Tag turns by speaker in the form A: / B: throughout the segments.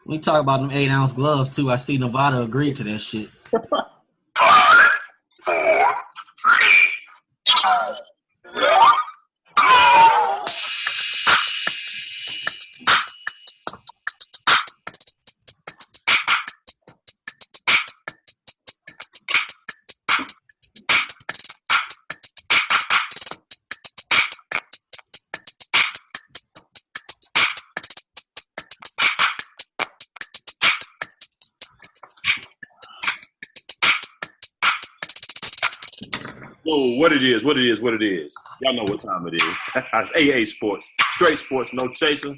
A: We talk about them 8-ounce gloves too. I see Nevada agreed to that shit.
B: 5, 4, 3, 2, 1, go!
C: Oh, what it is. Y'all know what time it is. It's AA Sports. Straight sports, no chaser.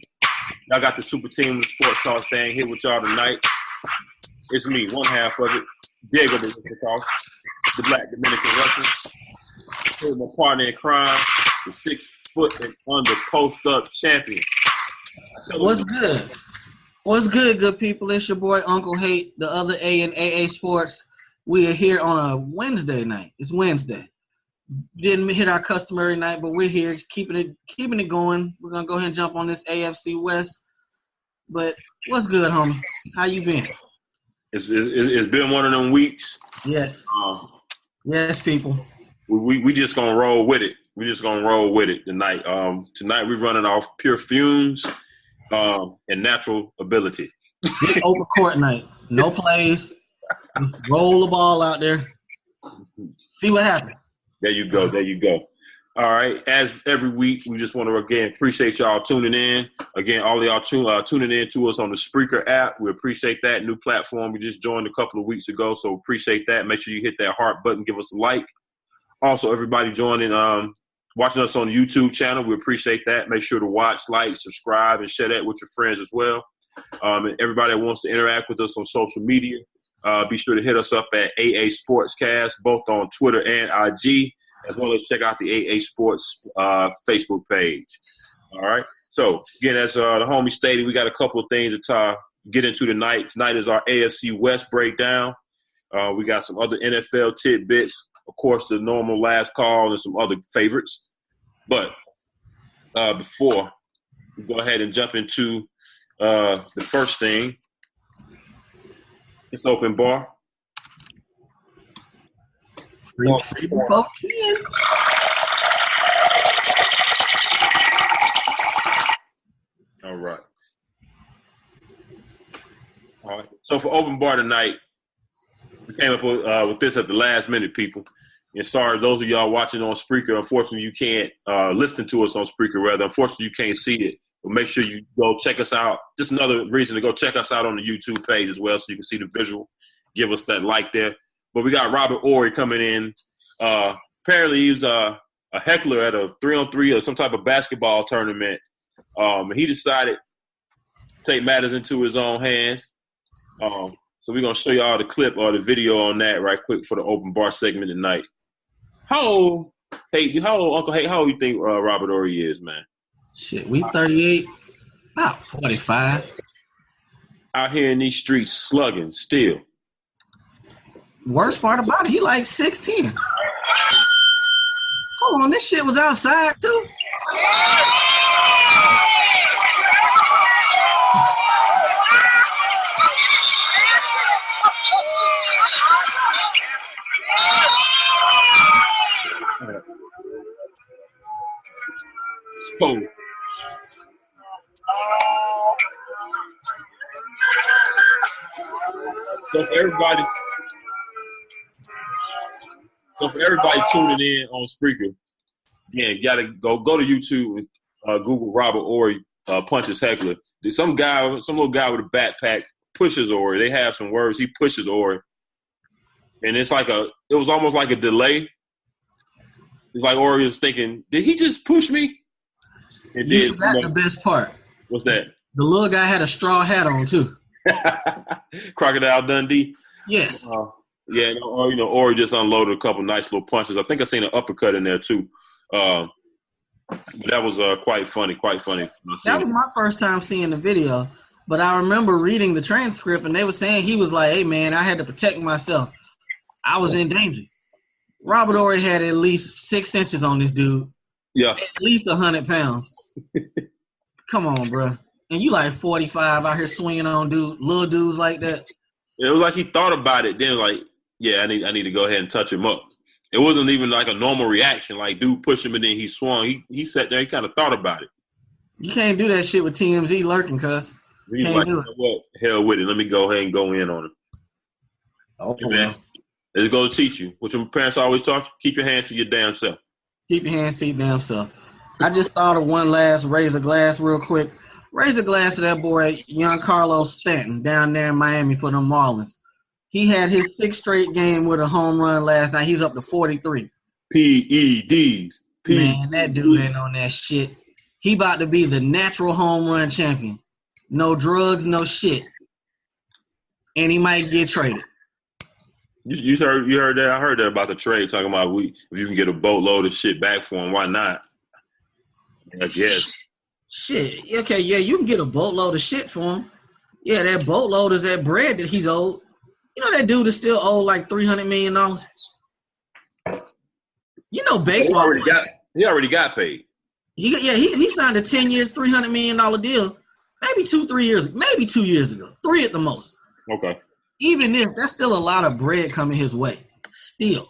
C: Y'all got the super team of the sports talk staying here with y'all tonight. It's me, one half of it, Diego the Talk, the Black Dominican Russian. My partner in crime, the 6 foot and under post-up champion.
A: What's good? What's good people? It's your boy Uncle Hate, the other A in AA Sports. We are here on a Wednesday night. It's Wednesday. Didn't hit our customary night, but we're here keeping it going. We're gonna go ahead and jump on this AFC West. But what's good, homie? How you been?
C: It's been one of them weeks.
A: Yes. Yes, people.
C: We just gonna roll with it. We just gonna roll with it tonight. Tonight we're running off pure fumes and natural ability.
A: This open court night. No plays. Just roll the ball out there. See what happens.
C: There you go. All right. As every week, we just want to, again, appreciate y'all tuning in. Again, all of y'all tuning in to us on the Spreaker app. We appreciate that. New platform we just joined a couple of weeks ago, so appreciate that. Make sure you hit that heart button. Give us a like. Also, everybody joining, watching us on the YouTube channel, we appreciate that. Make sure to watch, like, subscribe, and share that with your friends as well. And everybody that wants to interact with us on social media, be sure to hit us up at AA Sportscast, both on Twitter and IG, as well as check out the AA Sports Facebook page. All right. So, again, as the homie stated, we got a couple of things to get into tonight. Tonight is our AFC West breakdown. We got some other NFL tidbits, of course, the normal last call and some other favorites. But before we go ahead and jump into the first thing, it's open bar.
A: Free before 10.
C: All right. So for open bar tonight, we came up with this at the last minute, people. And sorry, those of y'all watching on Spreaker, unfortunately, you can't listen to us on Spreaker. Rather, unfortunately, you can't see it. But make sure you go check us out. Just another reason to go check us out on the YouTube page as well, so you can see the visual. Give us that like there. But we got Robert Horry coming in. Apparently, he was a heckler at a 3-on-3 or some type of basketball tournament. And he decided to take matters into his own hands. So we're going to show y'all the clip or the video on that right quick for the open bar segment tonight. How old, Uncle Hate, how old you think Robert Horry is, man?
A: Shit, we 38, about 45.
C: Out here in these streets slugging still.
A: Worst part about it, he like 6'10". Hold on, this shit was outside too?
C: So for everybody tuning in on Spreaker, again, you gotta go to YouTube and Google Robert Horry punches heckler. Some little guy with a backpack pushes Horry. They have some words. He pushes Horry, and it was almost like a delay. It's like Horry was thinking, did he just push me? And
A: you forgot the best part.
C: What's that?
A: The little guy had a straw hat on too.
C: Crocodile Dundee.
A: Yes.
C: Horry just unloaded a couple nice little punches. I think I seen an uppercut in there too. That was quite funny. That
A: was my first time seeing the video, but I remember reading the transcript and they were saying he was like, "Hey man, I had to protect myself. I was in danger." Robert Horry had at least 6 inches on this dude.
C: Yeah.
A: At least 100 pounds. Come on, bro. And you like 45 out here swinging on little dudes like that.
C: It was like he thought about it. Then like, yeah, I need to go ahead and touch him up. It wasn't even like a normal reaction. Like dude pushed him and then he swung. He sat there. He kind of thought about it.
A: You can't do that shit with TMZ lurking, cuz.
C: He's
A: Can't
C: like,
A: do it.
C: what? Hell with it. Let me go ahead and go in on him.
A: Oh,
C: Hey, man. It's going to teach you. What your parents always taught you, keep your hands to your damn self.
A: Keep your hands to your damn self. I just thought of one last raise a glass real quick. Raise a glass to that boy, young Carlos Stanton, down there in Miami for the Marlins. He had his 6th straight game with a home run last night. He's up to 43.
C: PEDs.
A: Man, that dude ain't on that shit. He about to be the natural home run champion. No drugs, no shit. And he might get traded.
C: You heard that? I heard that about the trade, talking about if you can get a boatload of shit back for him, why not? I guess.
A: Shit. Okay, yeah, you can get a boatload of shit for him. Yeah, that boatload is that bread that he's owed. You know that dude is still owed like $300 million? You know baseball.
C: He already got paid.
A: He signed a 10-year, $300 million deal. Maybe 2 years ago. 3 at the most.
C: Okay.
A: Even if, that's still a lot of bread coming his way. Still.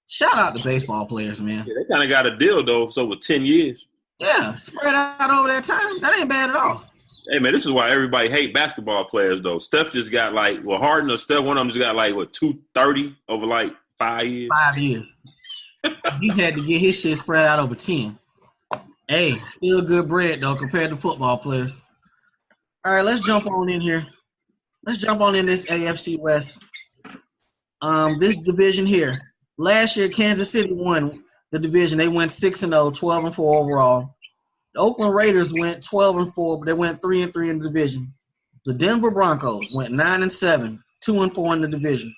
A: Shout out to baseball players, man.
C: Yeah, they kind of got a deal, though, so with 10 years.
A: Yeah, spread out over that time. That ain't bad at all.
C: Hey, man, this is why everybody hate basketball players, though. Steph just got Harden or Steph, one of them just got 230 over 5 years.
A: 5 years. He had to get his shit spread out over 10. Hey, still good bread, though, compared to football players. All right, let's jump on in here. Let's jump on in this AFC West. This division here. Last year, Kansas City won the division. They went 6-0, 12-4 overall. The Oakland Raiders went 12-4, but they went 3-3 in the division. The Denver Broncos went 9-7, 2-4 in the division.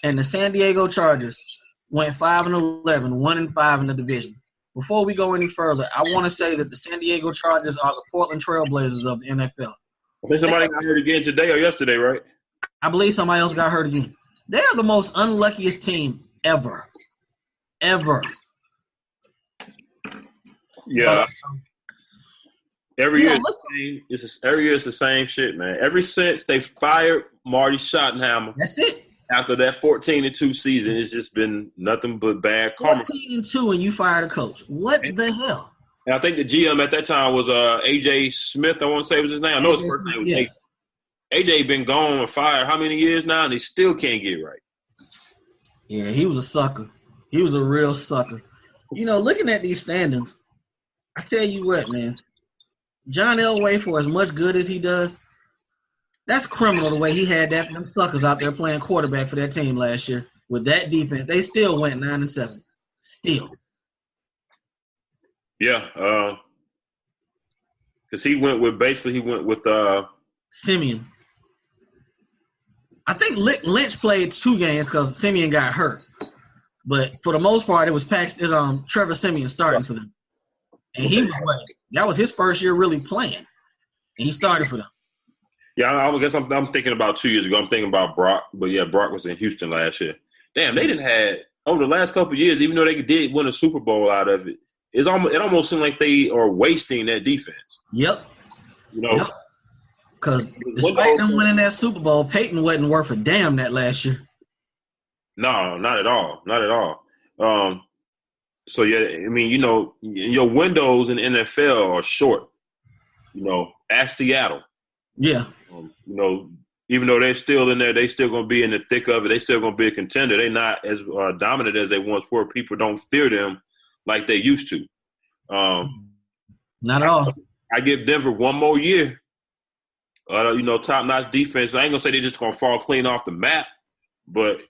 A: And the San Diego Chargers went 5-11, 1-5 in the division. Before we go any further, I want to say that the San Diego Chargers are the Portland Trailblazers of the NFL.
C: I think somebody got hurt again today or yesterday, right?
A: I believe somebody else got hurt again. They are the most unluckiest team ever. Ever.
C: Yeah. Every year it's the same shit, man. Ever since they fired Marty Schottenheimer.
A: That's it.
C: After that 14-2 season, it's just been nothing but bad karma.
A: 14-2 and you fired a coach. What the hell?
C: And I think the GM at that time was A.J. Smith, I want to say was his name. I know his first name was A.J. A.J. been gone and fired how many years now, and he still can't get right.
A: Yeah, he was a sucker. He was a real sucker. You know, looking at these standings, I tell you what, man. John Elway, for as much good as he does, that's criminal the way he had them suckers out there playing quarterback for that team last year. With that defense, they still went 9-7. Still.
C: Yeah, because he went with
A: Simeon. I think Lynch played 2 games because Simeon got hurt. But for the most part, it was Trevor Simeon starting for them. And he was that was his first year really playing. And he started for them.
C: Yeah, I guess I'm thinking about 2 years ago. I'm thinking about Brock. But, yeah, Brock was in Houston last year. Damn, they didn't have – over the last couple of years, even though they did win a Super Bowl out of it, it almost seemed like they are wasting that defense.
A: Yep.
C: You know?
A: Because despite them winning that Super Bowl, Peyton wasn't worth a damn that last year.
C: No, not at all. Not at all. So, yeah, I mean, you know, your windows in the NFL are short. You know, ask Seattle.
A: Yeah.
C: You know, even though they're still in there, they still going to be in the thick of it. They still going to be a contender. They're not as dominant as they once were. People don't fear them like they used to.
A: Not at all.
C: I give Denver one more year. You know, top-notch defense. I ain't going to say they're just going to fall clean off the map, but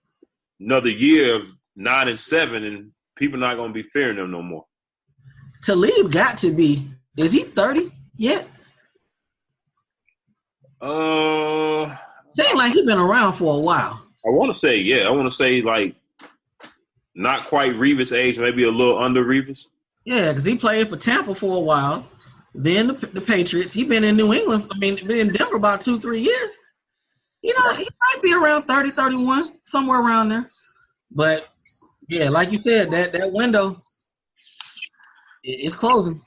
C: another year of 9-7, and people not going to be fearing them no more.
A: Talib got to be – is he 30 yet? Seems like he's been around for a while.
C: I want to say, yeah. I want to say, not quite Revis age, maybe a little under Revis.
A: Yeah, because he played for Tampa for a while. Then the Patriots. He's been in New England. Been in Denver about 2-3 years. You know, he might be around 30, 31, somewhere around there. But, yeah, like you said, that window is closing.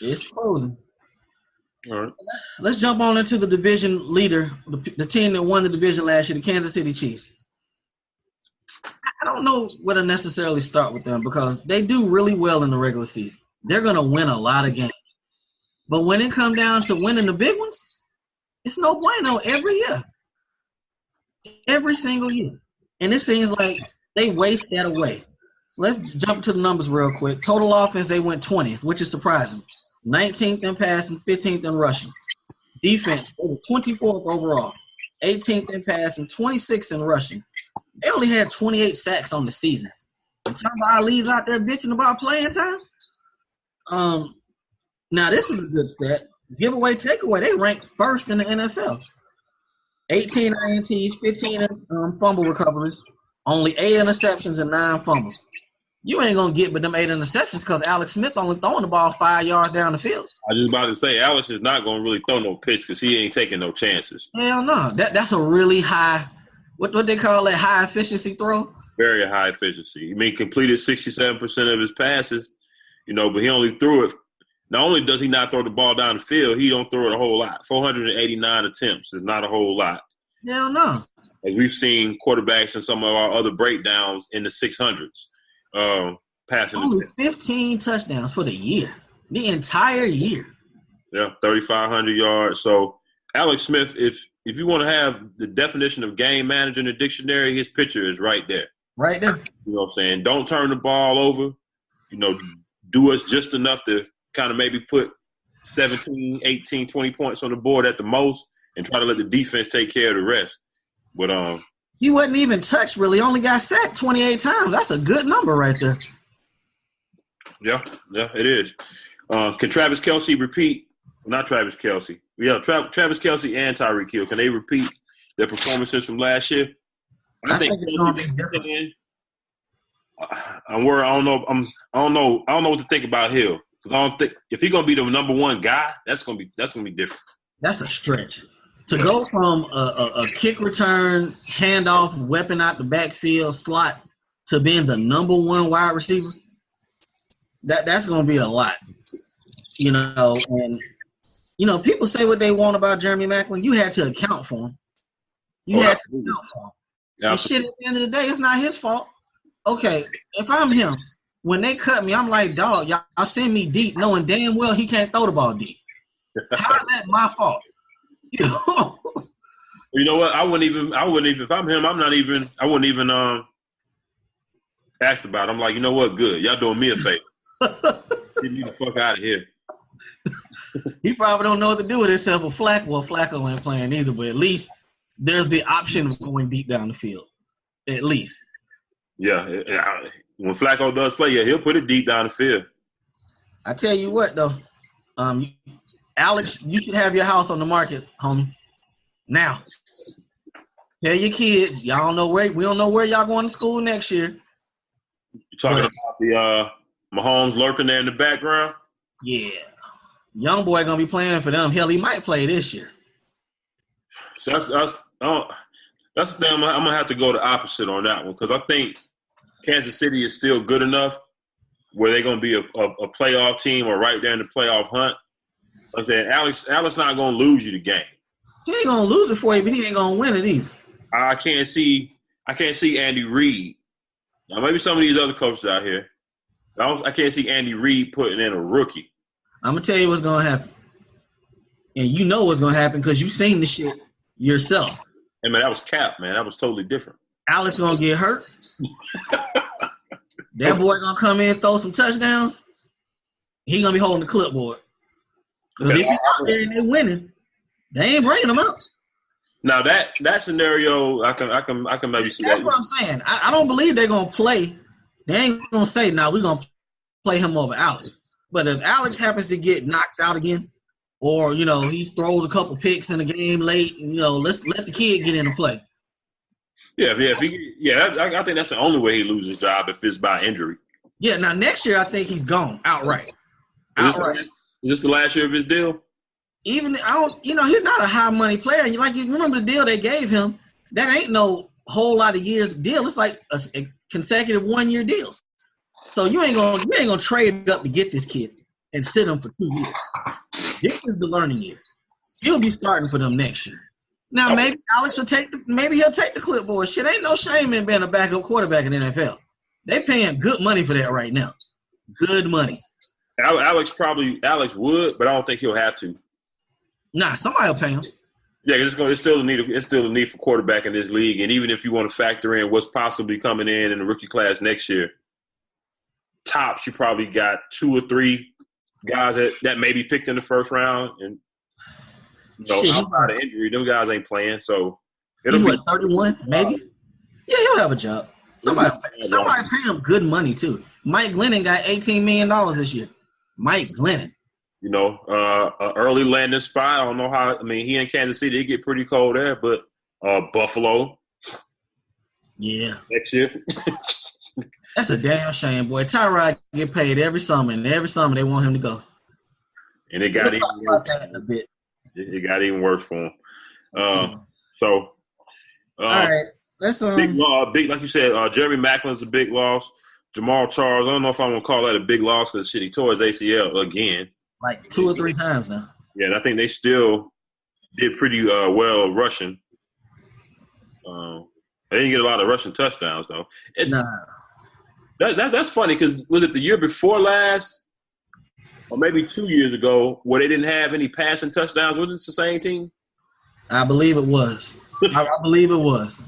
A: It's closing.
C: All right.
A: Let's jump on into the division leader, the team that won the division last year, the Kansas City Chiefs. I don't know where to necessarily start with them because they do really well in the regular season. They're going to win a lot of games. But when it comes down to winning the big ones, it's no bueno every year. Every single year. And it seems like they waste that away. So let's jump to the numbers real quick. Total offense, they went 20th, which is surprising. 19th in passing, 15th in rushing. Defense, they were 24th overall. 18th in passing, 26th in rushing. They only had 28 sacks on the season. And Tom Ali's out there bitching about playing time. Now, this is a good stat. Giveaway, takeaway, they ranked first in the NFL. 18 INTs, 15 fumble recoveries, only 8 interceptions and 9 fumbles. You ain't going to get but them 8 interceptions because Alex Smith only throwing the ball 5 yards down the field.
C: I was just about to say, Alex is not going to really throw no pitch because he ain't taking no chances.
A: Hell no. That's a really high, what they call that, high efficiency throw?
C: Very high efficiency. I mean, completed 67% of his passes, but he only threw it. Not only does he not throw the ball down the field, he don't throw it a whole lot. 489 attempts is not a whole lot.
A: Hell no.
C: As we've seen quarterbacks in some of our other breakdowns in the 600s. Passing
A: only 15 touchdowns for the year. The entire year.
C: Yeah, 3,500 yards. So, Alex Smith, if you want to have the definition of game manager in the dictionary, his picture is right there.
A: Right there.
C: You know what I'm saying? Don't turn the ball over. Do us just enough to kind of maybe put 17, 18, 20 points on the board at the most and try to let the defense take care of the rest. But
A: he wasn't even touched, really. Only got sacked 28 times. That's a good number right there.
C: Yeah, it is. Can Travis Kelce repeat? Not Travis Kelce. Yeah, Travis Kelce and Tyreek Hill. Can they repeat their performances from last year?
A: I think it's going to be different.
C: I'm worried. I don't know what to think about Hill. I don't think if he's gonna be the number one guy, that's gonna be different.
A: That's a stretch. To go from a kick return, handoff, weapon out the backfield slot to being the number one wide receiver, that's gonna be a lot. And people say what they want about Jeremy Maclin. You had to account for him. You had to account for him. Yeah. And shit, at the end of the day, it's not his fault. Okay, if I'm him, when they cut me, I'm like, dog, y'all send me deep knowing damn well he can't throw the ball deep. How is that my fault?
C: You know what? I wouldn't even, if I'm him, I wouldn't even ask about it. I'm like, you know what? Good. Y'all doing me a favor. Get me the fuck out of here.
A: He probably don't know what to do with himself with Flacco. Well, Flacco ain't playing either, but at least there's the option of going deep down the field. At least.
C: Yeah. When Flacco does play, he'll put it deep down the field.
A: I tell you what, though. Alex, you should have your house on the market, homie. Now. Tell your kids, we don't know where y'all going to school next year.
C: You talking about the Mahomes lurking there in the background?
A: Yeah. Young boy going to be playing for them. Hell, he might play this year.
C: So that's the thing. I'm going to have to go the opposite on that one because I think Kansas City is still good enough where they're going to be a playoff team or right there in the playoff hunt. I'm saying Alex not going to lose you the game.
A: He ain't going to lose it for you, but he ain't going to win it either.
C: I can't see Andy Reid. Now, maybe some of these other coaches out here, I can't see Andy Reid putting in a rookie.
A: I'm going to tell you what's going to happen. And you know what's going to happen because you've seen the shit yourself.
C: Hey, man, that was cap, man. That was totally different.
A: Alex going to get hurt. That boy going to come in, throw some touchdowns. He going to be holding the clipboard. Because if he's out there and they're winning, they ain't bringing him out.
C: Now, that scenario, I can maybe see that.
A: That's what I'm saying. I don't believe they're going to play. They ain't going to say, we're going to play him over Alex. But if Alex happens to get knocked out again, or, he throws a couple picks in the game late, let's let the kid get into play.
C: Yeah, I think that's the only way he loses his job if it's by injury.
A: Yeah, now next year I think he's gone outright.
C: Is this the last year of his deal?
A: He's not a high money player. You remember the deal they gave him? That ain't no whole lot of years deal. It's like a consecutive 1 year deals. So you ain't gonna trade up to get this kid. and sit him for 2 years. This is the learning year. He'll be starting for them next year. Now maybe Alex will maybe he'll take the clipboard. Shit, ain't no shame in being a backup quarterback in the NFL. They paying good money for that right now. Good money.
C: Alex would, but I don't think he'll have to.
A: Nah, somebody will pay him.
C: Yeah, it's still a need for quarterback in this league, and even if you want to factor in what's possibly coming in the rookie class next year, tops you probably got 2 or 3 guys that may be picked in the first round, and outside of injury, them guys ain't playing. So
A: he's 31, maybe. Yeah, he'll have a job. Somebody pay him good money too. Mike Glennon got $18 million this year. Mike Glennon.
C: Early landing spot. I don't know how. I mean, he in Kansas City, it get pretty cold there, but Buffalo.
A: Yeah.
C: Next year.
A: That's a damn shame, boy. Tyrod get paid every summer, and every summer they want him to go.
C: And it got even worse. It got even worse for him. All
A: right. Let's
C: big, like you said, Jeremy Maclin's a big loss. Jamal Charles, I don't know if I want to call that a big loss because he tore his ACL again.
A: Like 2 or 3 times now.
C: Yeah, and I think they still did pretty well rushing. They didn't get a lot of rushing touchdowns, though. That's funny because was it the year before last or maybe 2 years ago where they didn't have any passing touchdowns? Was it the same team?
A: I believe it was. I believe it was.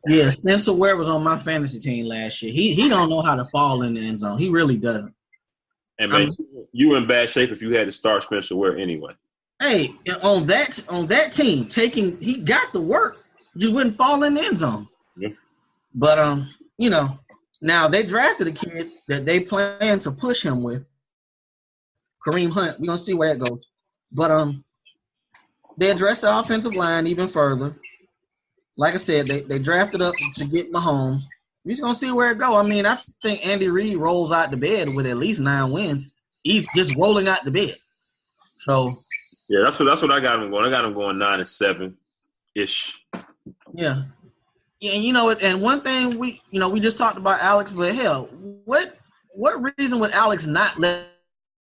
A: Yeah, Spencer Ware was on my fantasy team last year. He don't know how to fall in the end zone. He really doesn't.
C: And man, you were in bad shape if you had to start Spencer Ware anyway.
A: Hey, on that team, he got the work. Just wouldn't fall in the end zone.
C: Yeah.
A: But now they drafted a kid that they plan to push him with, Kareem Hunt. We're gonna see where that goes. But they addressed the offensive line even further. Like I said, they drafted up to get Mahomes. We're just going to see where it goes. I mean, I think Andy Reid rolls out the bed with at least 9 wins. He's just rolling out the bed. So.
C: Yeah, that's what I got him going. I got him going 9-7-ish.
A: Yeah. And and one thing we just talked about Alex, but hell, what reason would Alex not let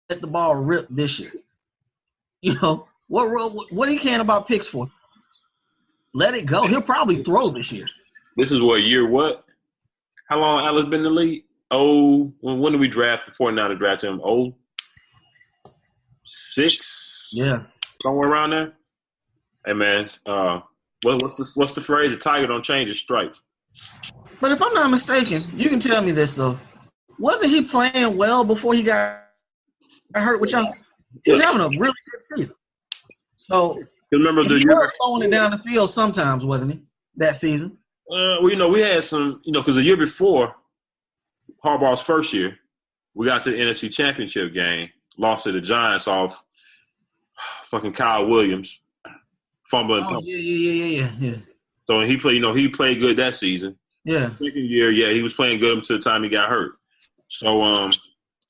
A: the ball rip this year? What he can about picks for? Let it go. He'll probably throw this year.
C: This is year what? How long Alex been in the league? When did we draft the 49ers draft him? 06?
A: Yeah.
C: Somewhere around there? Hey, man, what's the phrase? The tiger don't change his stripes.
A: But if I'm not mistaken, you can tell me this, though. Wasn't he playing well before he got hurt with y'all? He was having a really good season. So –
C: remember
A: he was throwing it down the field sometimes, wasn't he, that season?
C: We had some, because the year before Harbaugh's first year, we got to the NFC Championship game, lost to the Giants off fucking Kyle Williams, fumbling.
A: Oh, yeah.
C: So he played good that season.
A: Yeah.
C: Second year, he was playing good until the time he got hurt. So,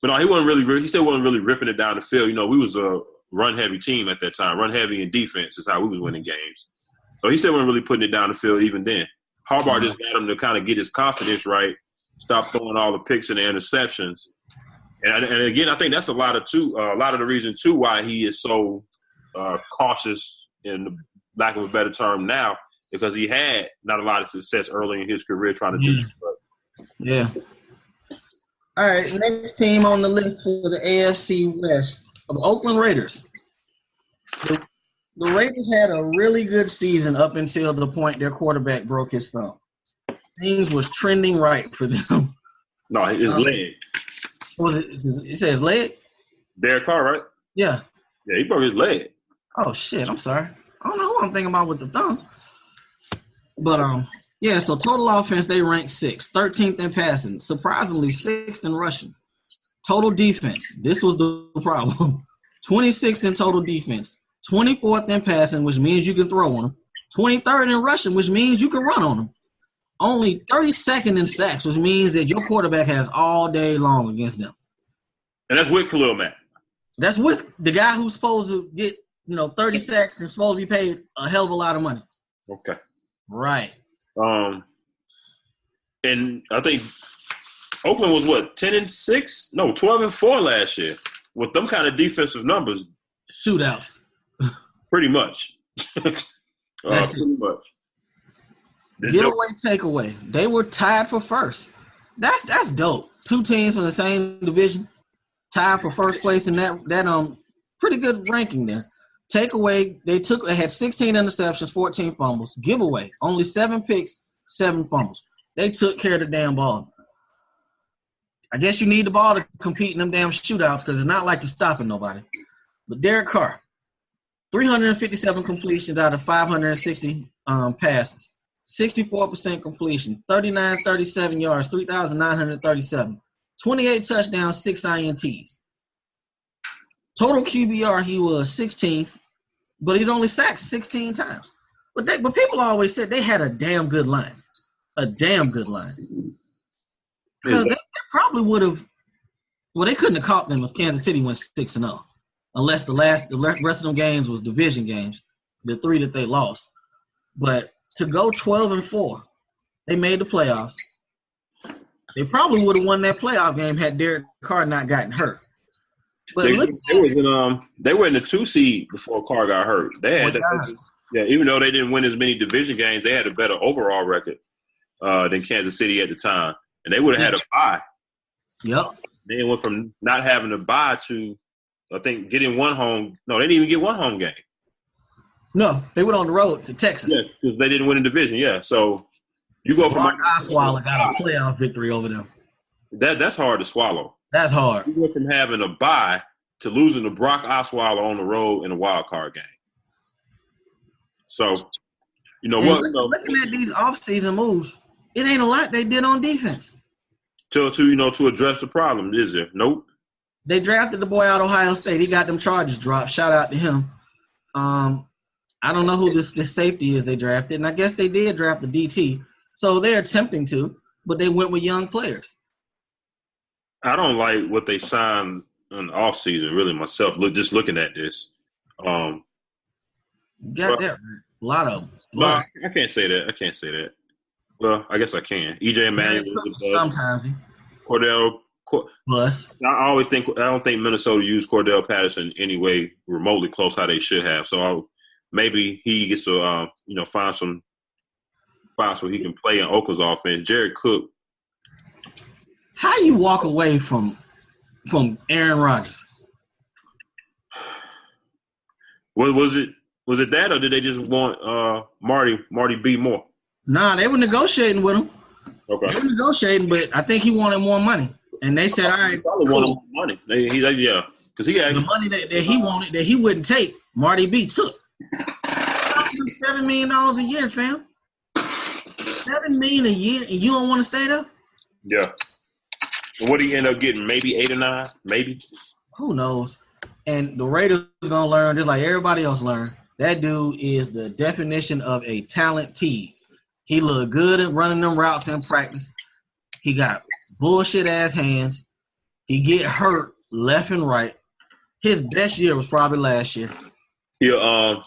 C: but no, he still wasn't really ripping it down the field. We was a run-heavy team at that time. Run-heavy and defense is how we was winning games. So he still wasn't really putting it down the field even then. Harbaugh just got him to kind of get his confidence right, stop throwing all the picks and the interceptions. And again, I think that's a lot of the reason, too, why he is so cautious, in the lack of a better term now, because he had not a lot of success early in his career trying to do this stuff.
A: Yeah. All right, next team on the list for the AFC West. The Oakland Raiders. The Raiders had a really good season up until the point their quarterback broke his thumb. Things was trending right for them.
C: No, his leg.
A: It says leg?
C: Derek Carr, right?
A: Yeah.
C: Yeah, he broke his leg.
A: Oh, shit. I'm sorry. I don't know who I'm thinking about with the thumb. But, so total offense, they ranked 6th, 13th in passing, surprisingly 6th in rushing. Total defense, this was the problem. 26th in total defense, 24th in passing, which means you can throw on them. 23rd in rushing, which means you can run on them. Only 32nd in sacks, which means that your quarterback has all day long against them.
C: And that's with Khalil Mack.
A: That's with the guy who's supposed to get, 30 sacks and supposed to be paid a hell of a lot of money.
C: Okay.
A: Right.
C: And I think Oakland was 10-6? No, 12-4 last year. with them kind of defensive numbers,
A: shootouts.
C: pretty much. Pretty much.
A: Giveaway, takeaway. They were tied for first. That's dope. Two teams from the same division tied for first place in that pretty good ranking there. Takeaway, they had 16 interceptions, 14 fumbles. Giveaway, only 7 picks, 7 fumbles. They took care of the damn ball. I guess you need the ball to compete in them damn shootouts because it's not like you're stopping nobody. But Derek Carr, 357 completions out of 560 passes, 64% completion, 39-37 yards, 3,937, 28 touchdowns, 6 INTs. Total QBR, he was 16th, but he's only sacked 16 times. But people always said they had a damn good line. A damn good line. Because they probably would have – well, they couldn't have caught them if Kansas City went 6-0, unless the rest of them games was division games, the 3 that they lost. But to go 12-4, they made the playoffs. They probably would have won that playoff game had Derek Carr not gotten hurt. But
C: they were in the 2 seed before Carr got hurt. They had even though they didn't win as many division games, they had a better overall record than Kansas City at the time, and they would have had a bye.
A: Yep.
C: They went from not having a bye to, I think, getting one home. No, they didn't even get one home game.
A: No, they went on the road to Texas.
C: Yeah, because they didn't win a division. Yeah, so you go
A: Brock Osweiler got a playoff victory over them.
C: That's hard to swallow.
A: That's hard.
C: You went from having a bye to losing to Brock Osweiler on the road in a wild card game. So, you know what?
A: Looking at these offseason moves, it ain't a lot they did on defense.
C: To address the problem, is there? Nope.
A: They drafted the boy out of Ohio State. He got them charges dropped. Shout out to him. I don't know who this safety is they drafted, and I guess they did draft the DT. So they're attempting to, but they went with young players.
C: I don't like what they signed in the offseason, really, myself. Just looking at this.
A: Got that. A lot of them.
C: No, I can't say that. Well, I guess I can. EJ Manuel.
A: Sometimes.
C: Cordell.
A: Plus.
C: I don't think Minnesota used Cordell Patterson any way remotely close how they should have. So maybe he gets to find some spots where he can play in Oakland's offense. Jared Cook.
A: How you walk away from Aaron Rodgers?
C: Was it that, or did they just want Marty B more?
A: Nah, they were negotiating with him.
C: Okay.
A: They were negotiating, but I think he wanted more money. And they said, all right,
C: probably wanted more money. Because he had
A: the money that he wanted that he wouldn't take, Marty B took. $7 million a year, fam. $7 million a year, and you don't want to stay there?
C: Yeah. And what did he end up getting? Maybe 8 or 9? Maybe.
A: Who knows? And the Raiders gonna learn just like everybody else learned. That dude is the definition of a talent tease. He looked good at running them routes in practice. He got bullshit ass hands. He get hurt left and right. His best year was probably last year.
C: He a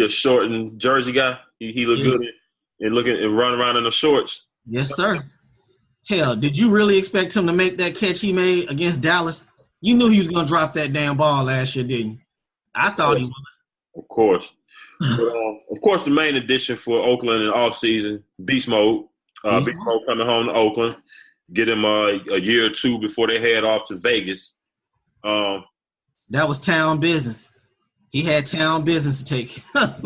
C: short and jersey guy. He looked good and run around in the shorts.
A: Yes, sir. Hell, did you really expect him to make that catch he made against Dallas? You knew he was going to drop that damn ball last year, didn't you? I thought he was.
C: Of course. But, of course, the main addition for Oakland in offseason, Beast Mode. Beast Mode coming home to Oakland. Get him a year or two before they head off to Vegas.
A: That was town business. He had town business to take.
C: Of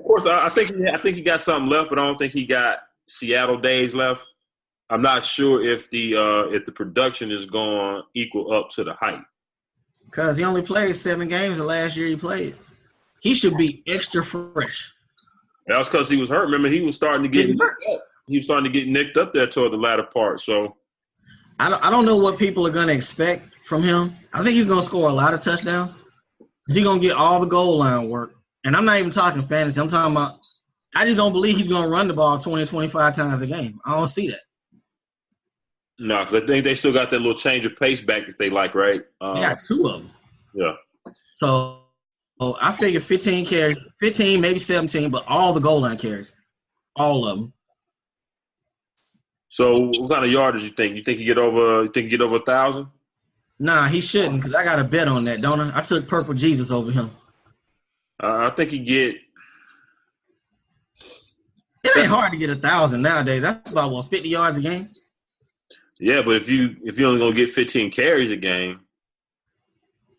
C: course, I think he got something left, but I don't think he got Seattle days left. I'm not sure if the production is going to equal up to the hype.
A: Because he only played 7 games the last year he played. He should be extra fresh.
C: That was because he was hurt. Remember, he was starting to get nicked up. He was starting to get nicked up there toward the latter part. So
A: I don't know what people are going to expect from him. I think he's going to score a lot of touchdowns. He's going to get all the goal line work. And I'm not even talking fantasy. I'm talking about – I just don't believe he's going to run the ball 20, 25 times a game. I don't see that.
C: No, because I think they still got that little change of pace back that they like, right?
A: They got 2 of them.
C: Yeah.
A: So I figure 15 carries, 15, maybe 17, but all the goal line carries, all of them.
C: So what kind of yardage you think? You think you get over 1,000?
A: Nah, he shouldn't, because I got a bet on that, don't I? I took Purple Jesus over him.
C: I think he get.
A: It ain't hard to get 1,000 nowadays. That's about, 50 yards a game?
C: Yeah, but if you only gonna get 15 carries a game,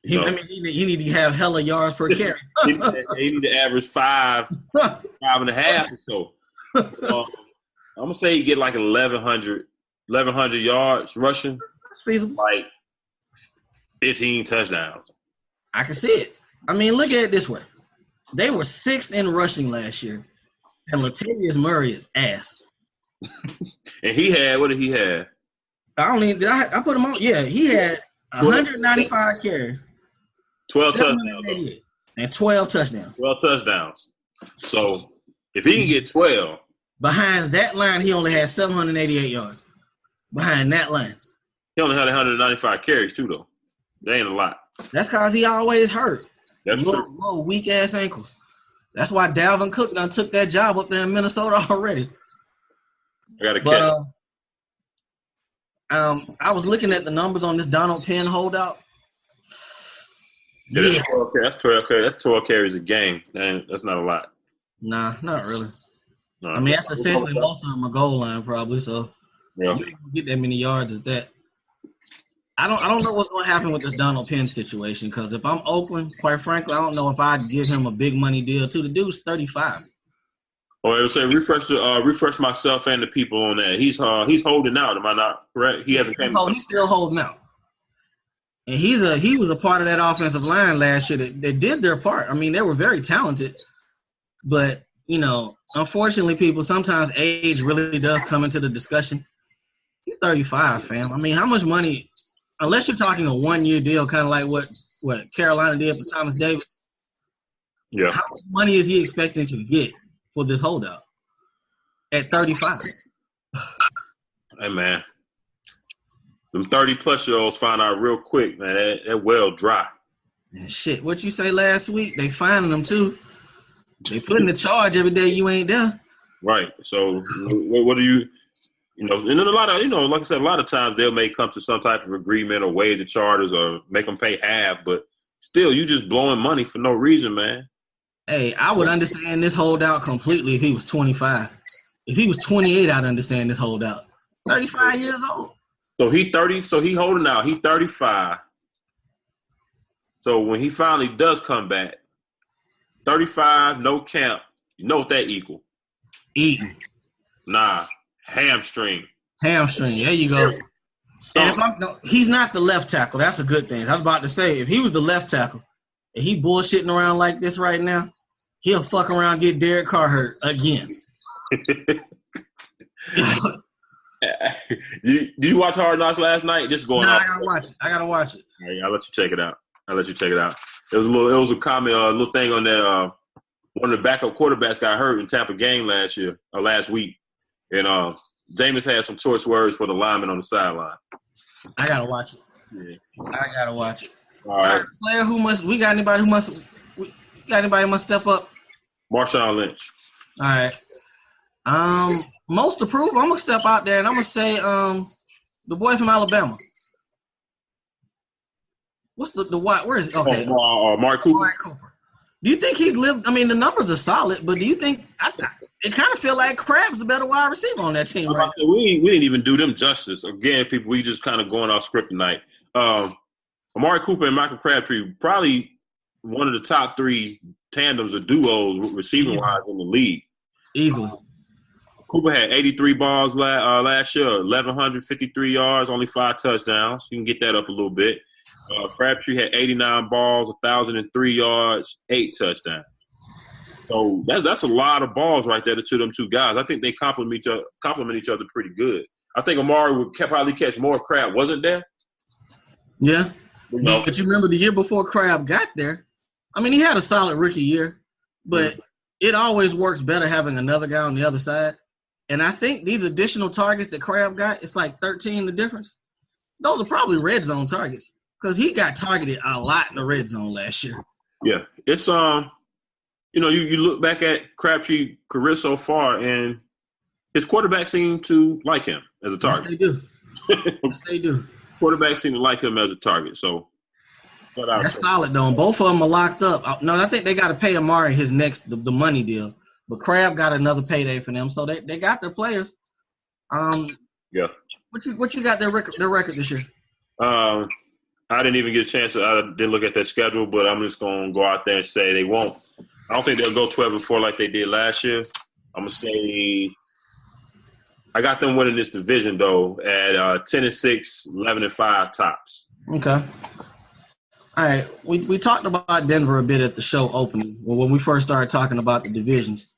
A: I mean, you need to have hella yards per carry.
C: you need to average 5.5 or so. I'm gonna say you get like 1,100 yards rushing.
A: That's feasible.
C: Like 15 touchdowns.
A: I can see it. I mean, look at it this way. They were 6th in rushing last year, and Latavius Murray is ass.
C: And he had, what did he have?
A: I put him on. Yeah, he had 195 carries.
C: 12 touchdowns.
A: And 12 touchdowns.
C: 12 touchdowns. So if he can get 12.
A: Behind that line, he only had 788 yards. Behind that line.
C: He only had 195 carries too, though. That ain't a lot.
A: That's because he always hurt.
C: That's true.
A: Little weak-ass ankles. That's why Dalvin Cook done took that job up there in Minnesota already.
C: I got to catch.
A: I was looking at the numbers on this Donald Penn holdout.
C: Yeah. That's 12 carries. That's 12 carries a game. That's not a lot.
A: Nah, not really.
C: No.
A: I mean, that's essentially most of them are goal line probably, so
C: yeah.
A: you ain't get that many yards as that. I don't know what's going to happen with this Donald Penn situation, because if I'm Oakland, quite frankly, I don't know if I'd give him a big money deal too. The dude's 35.
C: Oh, I would say refresh myself and the people on that. He's holding out. Am I not correct? He hasn't came.
A: He's still holding out, and he was a part of that offensive line last year that did their part. I mean, they were very talented, but unfortunately, people sometimes age really does come into the discussion. He's 35, fam. I mean, how much money? Unless you're talking a 1-year deal, kind of like what Carolina did for Thomas Davis.
C: Yeah.
A: How much money is he expecting to get for this holdout at 35?
C: Hey, man. Them 30-plus-year-olds find out real quick, man. That well dry.
A: And shit, what you say last week? They finding them, too. They putting the charge every day you ain't there.
C: Right. So what do you – and then a lot of, like I said, a lot of times they may come to some type of agreement or waive the charters or make them pay half, but still, you just blowing money for no reason, man.
A: Hey, I would understand this holdout completely if he was 25. If he was 28, I'd understand this holdout. 35 years old.
C: So he 30. So he holding out. He's 35. So when he finally does come back, 35, no camp. You know what that equal?
A: Eating.
C: Nah. Hamstring.
A: There you go. And he's not the left tackle. That's a good thing. I was about to say, if he was the left tackle and he bullshitting around like this right now, he'll fuck around and get Derek Carr hurt again.
C: Did you watch Hard Knocks last night? Just going off.
A: I gotta watch it.
C: All right, I'll let you check it out. It was a comment, a little thing on that. One of the backup quarterbacks got hurt in Tampa game last week. And Jameis had some choice words for the lineman on the sideline.
A: I gotta watch it.
C: Yeah.
A: I gotta watch it.
C: All right.
A: Player we got anybody who must step up?
C: Marshawn Lynch.
A: All right. Most approved. I'm gonna step out there and I'm gonna say the boy from Alabama. What's the white? Where is it? Okay.
C: Mark Cooper.
A: Mark Cooper. Do you think he's lived? I mean, the numbers are solid, but do you think it kind of feel like Crab's a better wide receiver on that team, right?
C: We didn't even do them justice. Again, people, we just kind of going off script tonight. Amari Cooper and Michael Crabtree, probably one of the top 3 tandems or duos receiving wise in the league.
A: Easily.
C: Cooper had 83 balls last year, 1,153 yards, only 5 touchdowns. You can get that up a little bit. Crabtree had 89 balls, 1,003 yards, 8 touchdowns. So that's a lot of balls right there to them two guys. I think they complement each other pretty good. I think Amari would probably catch more if Crab wasn't there.
A: Yeah. But you remember the year before Crab got there, I mean, he had a solid rookie year, but it always works better having another guy on the other side. And I think these additional targets that Crab got, it's like 13 the difference. Those are probably red zone targets. Because he got targeted a lot in the red zone last year.
C: Yeah. It's, you look back at Crabtree's career so far, and his quarterback seemed to like him. as a target.
A: Yes, they do. Yes, they do.
C: Quarterbacks seem to like him as a target. So
A: that's solid, though. And both of them are locked up. No, I think they got to pay Amari his next the money deal. But Crab got another payday for them, so they got their players.
C: Yeah.
A: What you got their record this year?
C: I didn't even get a chance. I didn't look at their schedule, but I'm just gonna go out there and say they won't. I don't think they'll go 12-4 like they did last year. I'm gonna say I got them winning this division though at 10-6, 11-5 tops.
A: Okay. All right. We talked about Denver a bit at the show opening when we first started talking about the divisions.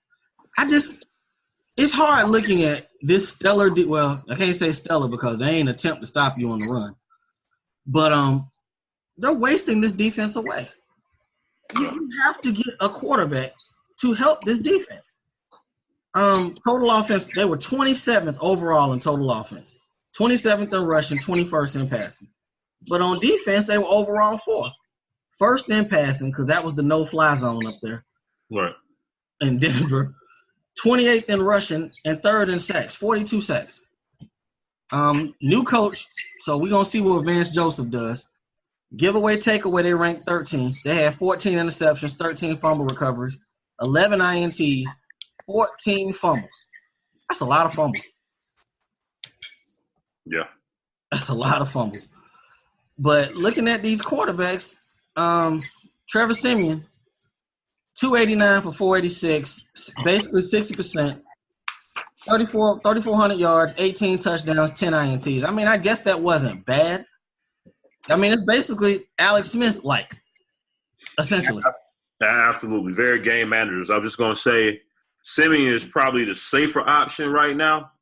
A: It's hard looking at this stellar. Well, I can't say stellar because they ain't attempt to stop you on the run, but they're wasting this defense away. You have to get a quarterback to help this defense. Total offense, they were 27th overall in total offense, 27th in rushing, 21st in passing. But on defense, they were overall 4th. First in passing, because that was the no-fly zone up there.
C: Right.
A: In Denver. 28th in rushing and 3rd in sacks, 42 sacks. New coach, so we're going to see what Vance Joseph does. Giveaway, takeaway, they ranked 13th. They had 14 interceptions, 13 fumble recoveries, 11 INTs, 14 fumbles. That's a lot of fumbles.
C: Yeah.
A: That's a lot of fumbles. But looking at these quarterbacks, Trevor Siemian, 289 for 486, basically 60%, 3,400 yards, 18 touchdowns, 10 INTs. I mean, I guess that wasn't bad. I mean, it's basically Alex Smith-like, essentially.
C: Absolutely. Very game managers. I'm just going to say Siemian is probably the safer option right now.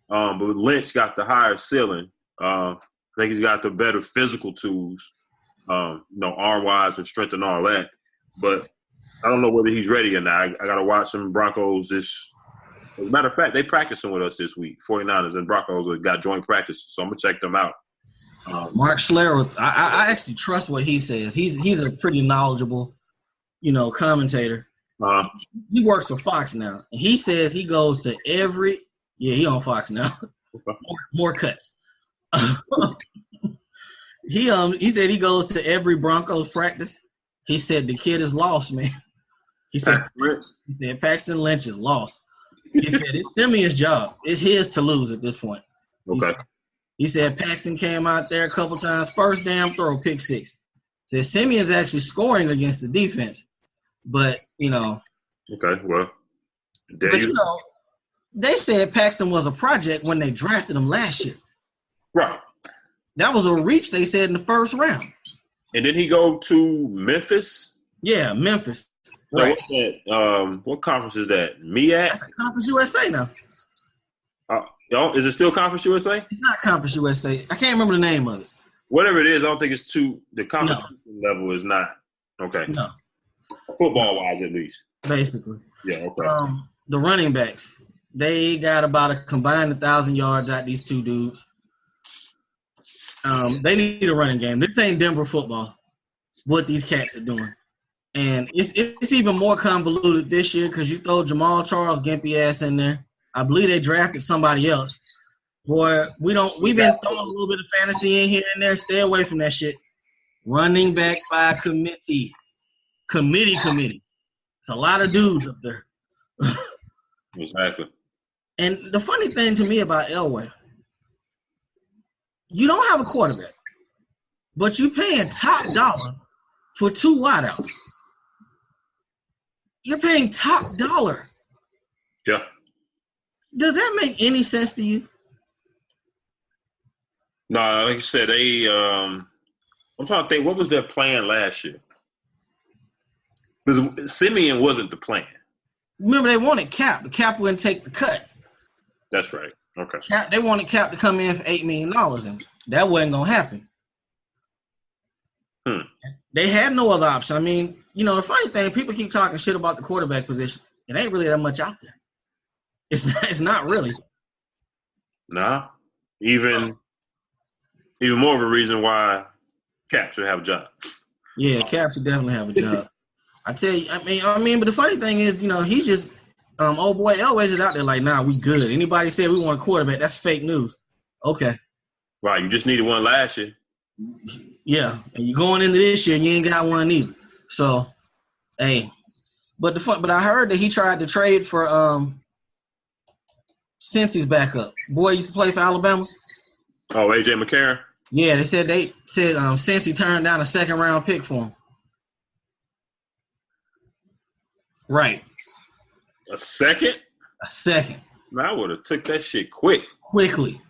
C: But Lynch got the higher ceiling. I think he's got the better physical tools, arm-wise and strength and all that. But I don't know whether he's ready or not. I got to watch some Broncos this – as a matter of fact, they practicing with us this week. 49ers and Broncos got joint practice, so I'm going to check them out.
A: Mark Schlereth, I actually trust what he says. He's a pretty knowledgeable, commentator. He works for Fox now. And he says he goes to every – he on Fox now. more cuts. He said he goes to every Broncos practice. He said the kid is lost, man. He said Paxton Lynch is lost. He said it's Simeon's job. It's his to lose at this point.
C: Okay.
A: He said Paxton came out there a couple times, first damn throw, pick 6. Said Simeon's actually scoring against the defense. But,
C: Okay, well.
A: They said Paxton was a project when they drafted him last year.
C: Right. That
A: was a reach, they said, in the first round.
C: And did he go to Memphis?
A: Yeah, Memphis.
C: So right. What's that? What conference is that? MEAC?
A: That's Conference USA now.
C: Is it still Conference USA?
A: It's not Conference USA. I can't remember the name of it.
C: Whatever it is, I don't think it's the competition level is not. Okay.
A: No.
C: Football-wise, at least.
A: Basically.
C: Yeah, okay.
A: The running backs, they got about a combined 1,000 yards out these two dudes. They need a running game. This ain't Denver football, what these cats are doing. And it's even more convoluted this year because you throw Jamal Charles gimpy ass in there. I believe they drafted somebody else. Boy, we've been throwing a little bit of fantasy in here and there. Stay away from that shit. Running backs by committee. Committee. It's a lot of dudes up there.
C: Exactly.
A: And the funny thing to me about Elway, you don't have a quarterback, but you paying top dollar for 2 wideouts. You're paying top dollar.
C: Yeah.
A: Does that make any sense to you?
C: No, like you said, I'm trying to think, what was their plan last year? Because Simeon wasn't the plan.
A: Remember, they wanted Cap. The Cap wouldn't take the cut.
C: That's right. Okay.
A: They wanted Cap to come in for $8 million, and that wasn't going to happen. They had no other option. I mean, the funny thing, people keep talking shit about the quarterback position. It ain't really that much out there. It's not really.
C: Nah. Even more of a reason why Cap should have a job.
A: Yeah, Cap should definitely have a job. I tell you, I mean, but the funny thing is, he's just old boy Elway's is out there like, nah, we good. Anybody said we want a quarterback, that's fake news. Okay.
C: Right, you just needed one last year.
A: Yeah, and you're going into this year and you ain't got one either. So, hey. But I heard that he tried to trade for Cincy's backup. Boy used to play for Alabama.
C: Oh, A.J. McCarron?
A: Yeah, they said Cincy turned down a second-round pick for him. Right.
C: A second?
A: A second.
C: Man, I would have took that shit quickly.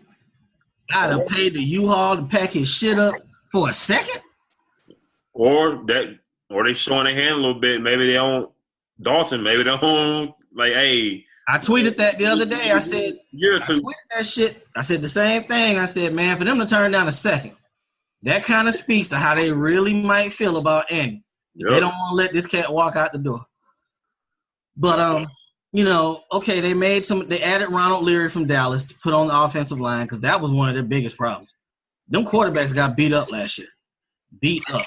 A: I'd have paid the U-Haul to pack his shit up for a second.
C: Or they showing their hand a little bit. Maybe they don't Dalton. Maybe they don't like. Hey,
A: I tweeted that the other day. I said,
C: year or two.
A: I tweeted that shit. I said the same thing. I said, man, for them to turn down a second, that kind of speaks to how they really might feel about Andy. Yep. They don't want to let this cat walk out the door. But okay, they added Ronald Leary from Dallas to put on the offensive line because that was one of their biggest problems. Them quarterbacks got beat up last year. Beat up.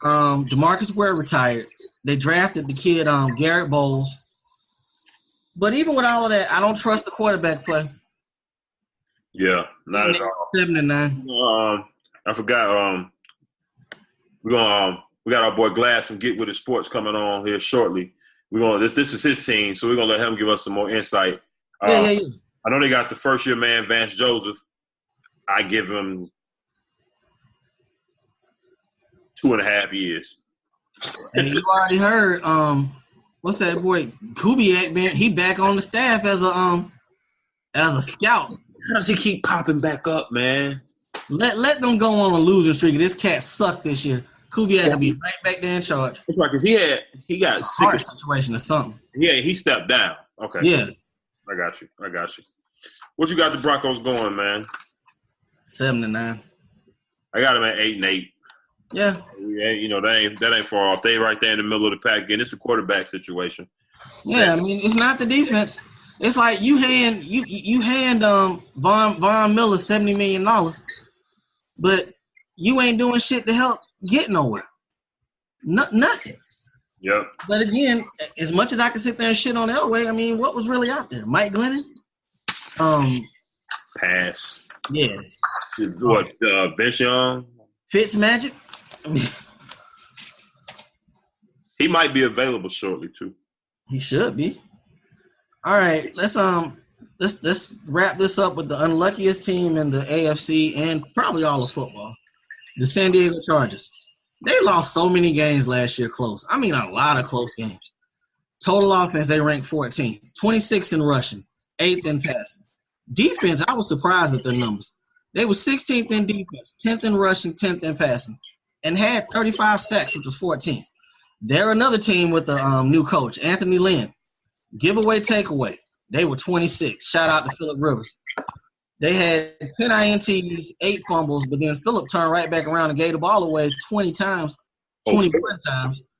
A: DeMarcus Ware retired. They drafted the kid Garrett Bowles. But even with all of that, I don't trust the quarterback play.
C: Yeah, not at all.
A: 7-9.
C: I forgot. We got our boy Glass from Get With It Sports coming on here shortly. This is his team, so we're gonna let him give us some more insight.
A: Yeah.
C: I know they got the first year man Vance Joseph. I give him 2.5 years.
A: And you already heard what's that boy Kubiak? He back on the staff as a scout.
C: How does he keep popping back up, man?
A: Let them go on a losing streak. This cat sucked this year. Kubiak will be right back there in charge.
C: That's right, because he got sick
A: of situation or something.
C: Yeah, he stepped down. Okay.
A: Yeah.
C: I got you. What you got the Broncos going, man?
A: 7-9.
C: I got them at 8-8.
A: Yeah.
C: That ain't far off. They right there in the middle of the pack again. It's a quarterback situation.
A: Yeah, I mean, it's not the defense. It's like you hand Von Miller $70 million, but you ain't doing shit to help get nowhere. Nothing.
C: Yep.
A: But again, as much as I can sit there and shit on Elway, I mean, what was really out there? Mike Glennon?
C: Pass.
A: Yes.
C: What? Vince Young?
A: Fitzmagic? I mean,
C: he might be available shortly too.
A: He should be. All right, let's wrap this up with the unluckiest team in the AFC and probably all of football. The San Diego Chargers. They lost so many games last year close. I mean, a lot of close games. Total offense, they ranked 14th. 26th in rushing, 8th in passing. Defense, I was surprised at their numbers. They were 16th in defense, 10th in rushing, 10th in passing, and had 35 sacks, which was 14th. They're another team with a new coach, Anthony Lynn. Giveaway, takeaway. They were 26. Shout out to Phillip Rivers. They had 10 INTs, 8 fumbles, but then Phillip turned right back around and gave the ball away 21 times.
C: Phillip gonna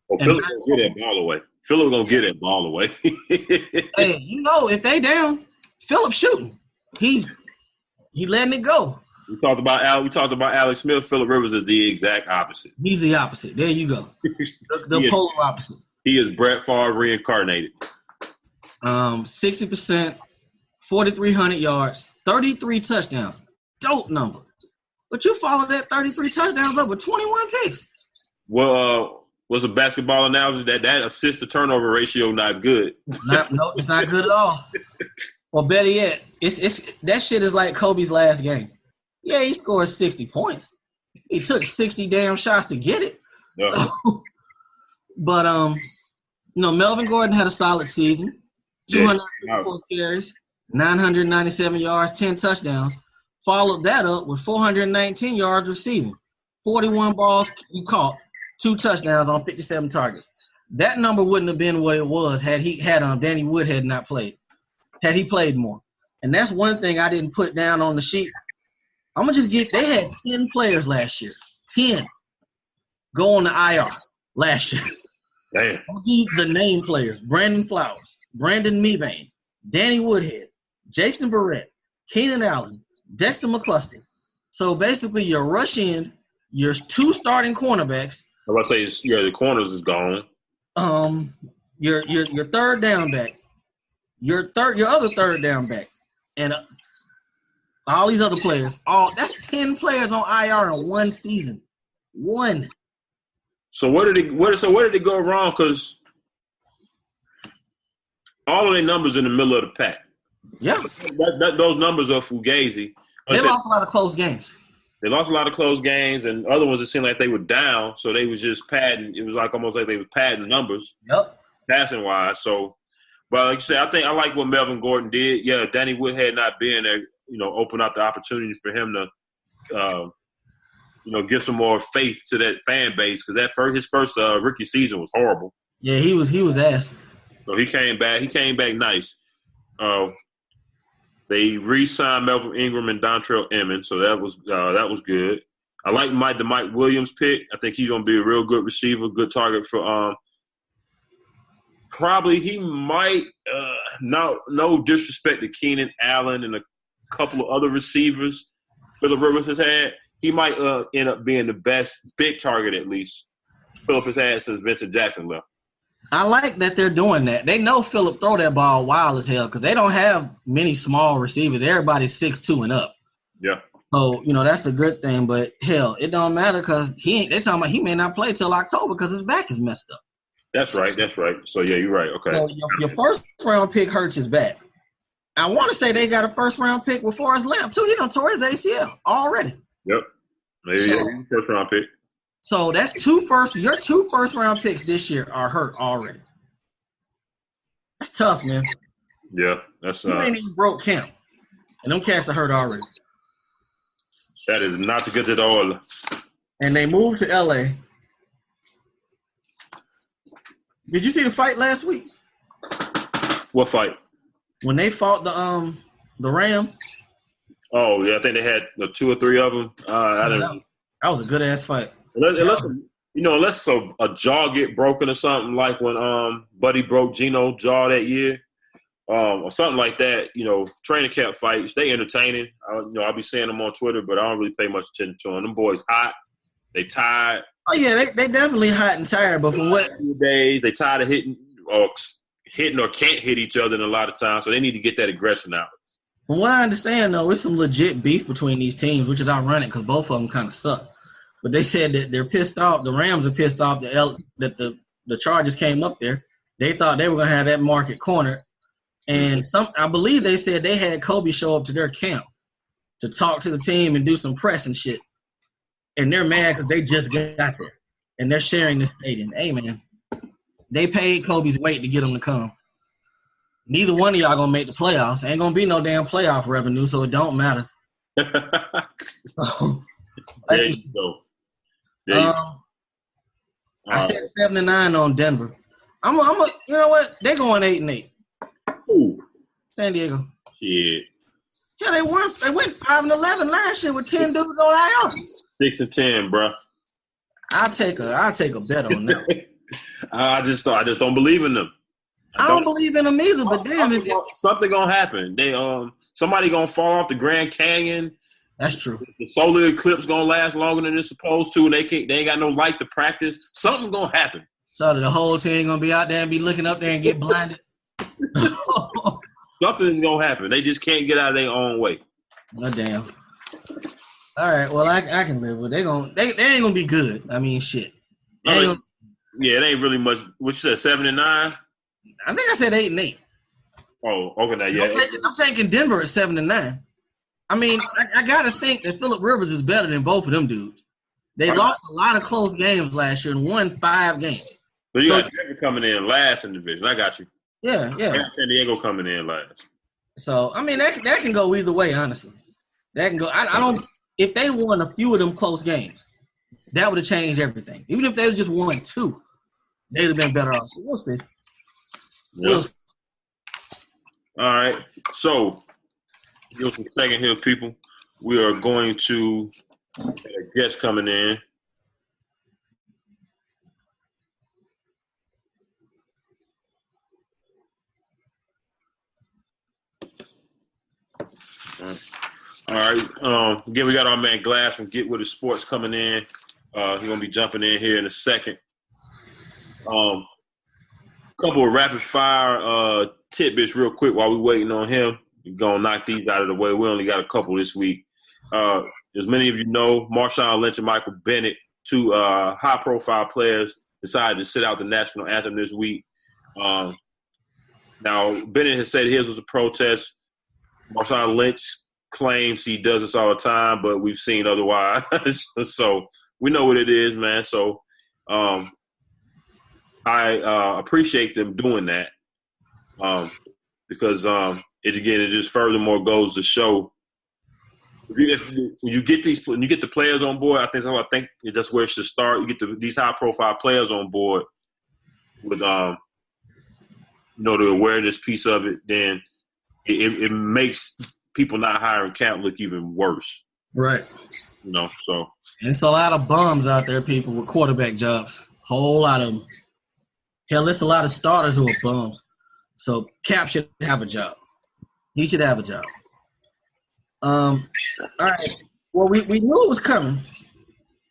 C: get that ball away. Phillip gonna get that ball away.
A: Hey, if they down, Phillip shooting. He letting it go.
C: We talked about Alex Smith. Phillip Rivers is the exact opposite.
A: He's the opposite. There you go. The polar opposite.
C: He is Brett Favre reincarnated.
A: 60%, 4,300 yards, 33 touchdowns. Dope number. But you follow that 33 touchdowns up with 21 picks.
C: Well, was a basketball analogy that assist to turnover ratio not good?
A: No, it's not good at all. Or better yet, it's that shit is like Kobe's last game. Yeah, he scored 60 points. He took 60 damn shots to get it.
C: Yeah.
A: So, but Melvin Gordon had a solid season. 254 carries, 997 yards, 10 touchdowns. Followed that up with 419 yards receiving, 41 balls he caught, 2 touchdowns on 57 targets. That number wouldn't have been what it was had Danny Woodhead not played. Had he played more. And that's one thing I didn't put down on the sheet. I'm going to just they had 10 players last year. 10 go on the IR last year.
C: Damn.
A: I'll give the name players. Brandon Flowers, Brandon Mebane, Danny Woodhead, Jason Verrett, Keenan Allen, Dexter McCluskey. So basically your rush in, your 2 starting cornerbacks.
C: I was about to say, the corners is gone.
A: Your third down back, your other third down back, and all these other players, that's 10 players on IR in one season. One.
C: So where did it go wrong? Because all of their numbers in the middle of the pack.
A: Yeah.
C: Those numbers are fugazi.
A: They lost a lot of close games.
C: They lost a lot of close games, and other ones it seemed like they were down, so they was just padding. It was like almost like they were padding numbers, passing wise. So, but like you said, I like what Melvin Gordon did. Yeah, Danny Woodhead not being there, open up the opportunity for him to, give some more faith to that fan base because his first rookie season was horrible.
A: Yeah, he was ass.
C: So he came back. He came back nice. They re-signed Melvin Ingram and Dontrell Emmons, so that was good. I like the Mike Williams pick. I think he's gonna be a real good receiver, good target for. Probably he might. No disrespect to Keenan Allen and a couple of other receivers Phillip Rivers has had. He might end up being the best big target at least Phillip has had since Vincent Jackson left.
A: I like that they're doing that. They know Phillip throw that ball wild as hell because they don't have many small receivers. Everybody's 6'2" and up.
C: Yeah.
A: So, that's a good thing. But, hell, it don't matter because they talking about he may not play till October because his back is messed up.
C: That's right. So, yeah, you're right. Okay.
A: So, your first-round pick hurts his back. I want to say they got a first-round pick with Forrest Lamp, too. He done tore his ACL already.
C: Yep. Maybe first-round pick.
A: So that's your two first-round picks this year are hurt already. That's tough, man.
C: Yeah, that's
A: you ain't even broke camp, and them cats are hurt already.
C: That is not good at all.
A: And they moved to LA. Did you see the fight last week?
C: What fight?
A: When they fought the Rams.
C: Oh yeah, I think they had 2 or 3 of them.
A: That was a good ass fight.
C: Unless a jaw get broken or something like when Buddy broke Gino's jaw that year, or something like that. Training camp fights, they entertaining. I'll be seeing them on Twitter, but I don't really pay much attention to them. Them boys hot, they tired.
A: Oh yeah, they definitely hot and tired. But for what
C: days they tired of hitting or can't hit each other in a lot of times, so they need to get that aggression out.
A: From what I understand, though, it's some legit beef between these teams, which is ironic because both of them kind of suck. But they said that they're pissed off. The Rams are pissed off that the Chargers came up there. They thought they were going to have that market cornered. And I believe they said they had Kobe show up to their camp to talk to the team and do some press and shit. And they're mad because they just got there. And they're sharing the stadium. Hey, man, they paid Kobe's weight to get him to come. Neither one of y'all going to make the playoffs. Ain't going to be no damn playoff revenue, so it don't matter.
C: There you go.
A: I said 7-9 on Denver. You know what? They're going 8-8.
C: Ooh.
A: San Diego.
C: Shit.
A: Yeah, they went 5-11 last year with 10 dudes on IR.
C: 6-10, bro.
A: I'll take a bet on that.
C: I just don't believe in them.
A: I don't believe in them either, but damn,
C: something gonna happen. Somebody gonna fall off the Grand Canyon.
A: That's true.
C: The solar eclipse gonna last longer than it's supposed to, and they ain't got no light to practice. Something gonna happen.
A: So the whole team gonna be out there and be looking up there and get blinded.
C: Something's gonna happen. They just can't get out of their own way.
A: Oh damn. All right. Well, I can live with it. They ain't gonna be good. I mean, shit.
C: Yeah, it ain't really much. What you said, 7-9?
A: I think I said 8-8.
C: Oh, okay. Now, yeah.
A: I'm taking Denver at 7-9. I mean, I gotta think that Phillip Rivers is better than both of them dudes. They lost a lot of close games last year and won 5 games.
C: So you got Denver coming in last in the division. I got you.
A: Yeah.
C: San Diego coming in last.
A: So I mean, that can go either way. Honestly, that can go. I don't. If they won a few of them close games, that would have changed everything. Even if they just won 2, they'd have been better off. We'll see.
C: Yep. All right. So, just a second here, people. We are going to have a guest coming in. All right. Again, we got our man Glass from Get With It Sports coming in. He's going to be jumping in here in a second. Couple of rapid fire tidbits real quick while we're waiting on him. We're going to knock these out of the way. We only got a couple this week. As many of you know, Marshawn Lynch and Michael Bennett, two high-profile players, decided to sit out the national anthem this week. Now, Bennett has said his was a protest. Marshawn Lynch claims he does this all the time, but we've seen otherwise. So we know what it is, man. So I appreciate them doing that because it just furthermore goes to show when you get the players on board. I think that's where it should start. You get these high profile players on board with the awareness piece of it. Then it makes people not hiring camp look even worse.
A: Right.
C: So
A: and it's a lot of bums out there, people with quarterback jobs. Whole lot of them. Hell, it's a lot of starters who are bums. So Cap should have a job. He should have a job. All right. Well, we knew it was coming.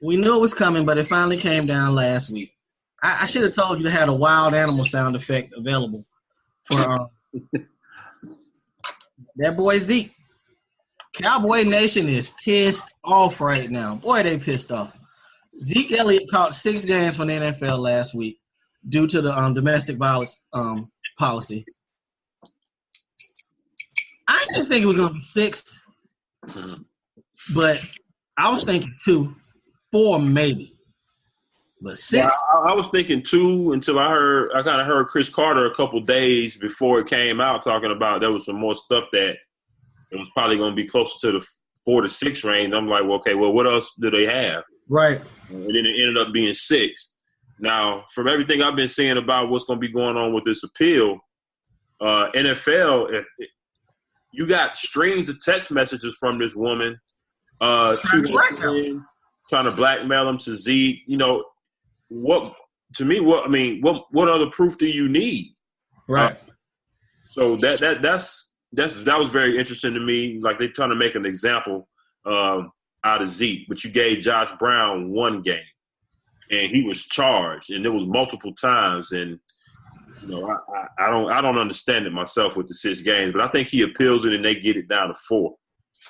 A: We knew it was coming, but it finally came down last week. I should have told you to have a wild animal sound effect available for that boy Zeke. Cowboy Nation is pissed off right now. Boy, they pissed off. Zeke Elliott caught 6 games from the NFL last week due to the domestic violence policy. I didn't think it was going to be 6, but I was thinking 2, 4 maybe. But 6?
C: Yeah, I was thinking 2 until I kind of heard Chris Carter a couple days before it came out talking about there was some more stuff that it was probably going to be closer to the 4 to 6 range. I'm like, well, okay, well, what else do they have?
A: Right.
C: And then it ended up being 6. Now, from everything I've been seeing about what's going to be going on with this appeal, NFL, if you got strings of text messages from this woman trying to blackmail him to Zeke. What other proof do you need?
A: Right.
C: So that was very interesting to me. Like they're trying to make an example out of Zeke, but you gave Josh Brown 1 game, and he was charged, and it was multiple times. And I don't understand it myself with the 6 games, but I think he appeals it and they get it down to 4.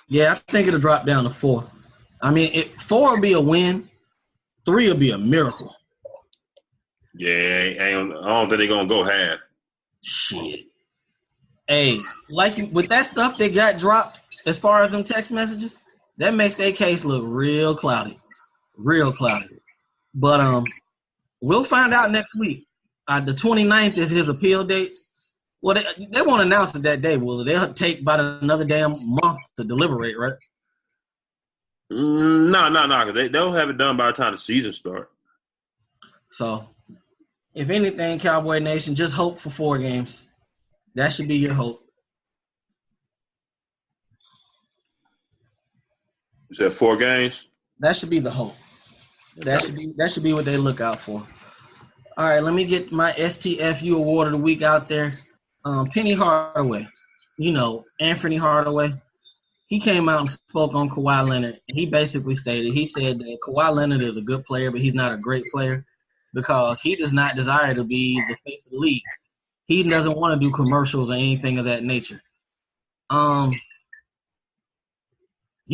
A: Yeah, I think it'll drop down to 4. I mean, 4 will be a win. 3 will be a miracle.
C: Yeah, I don't think they're gonna go half.
A: Shit. Hey, like with that stuff they got dropped as far as them text messages, that makes their case look real cloudy. Real cloudy. But we'll find out next week. The 29th is his appeal date. Well, they won't announce it that day, will they? They'll take about another damn month to deliberate, right?
C: No, because they'll have it done by the time the season starts.
A: So, if anything, Cowboy Nation, just hope for 4 games. That should be your hope.
C: You said 4 games?
A: That should be the hope. That should be what they look out for. All right, let me get my STFU award of the week out there. Penny Hardaway. Anthony Hardaway. He came out and spoke on Kawhi Leonard. He basically he said that Kawhi Leonard is a good player, but he's not a great player because he does not desire to be the face of the league. He doesn't want to do commercials or anything of that nature. You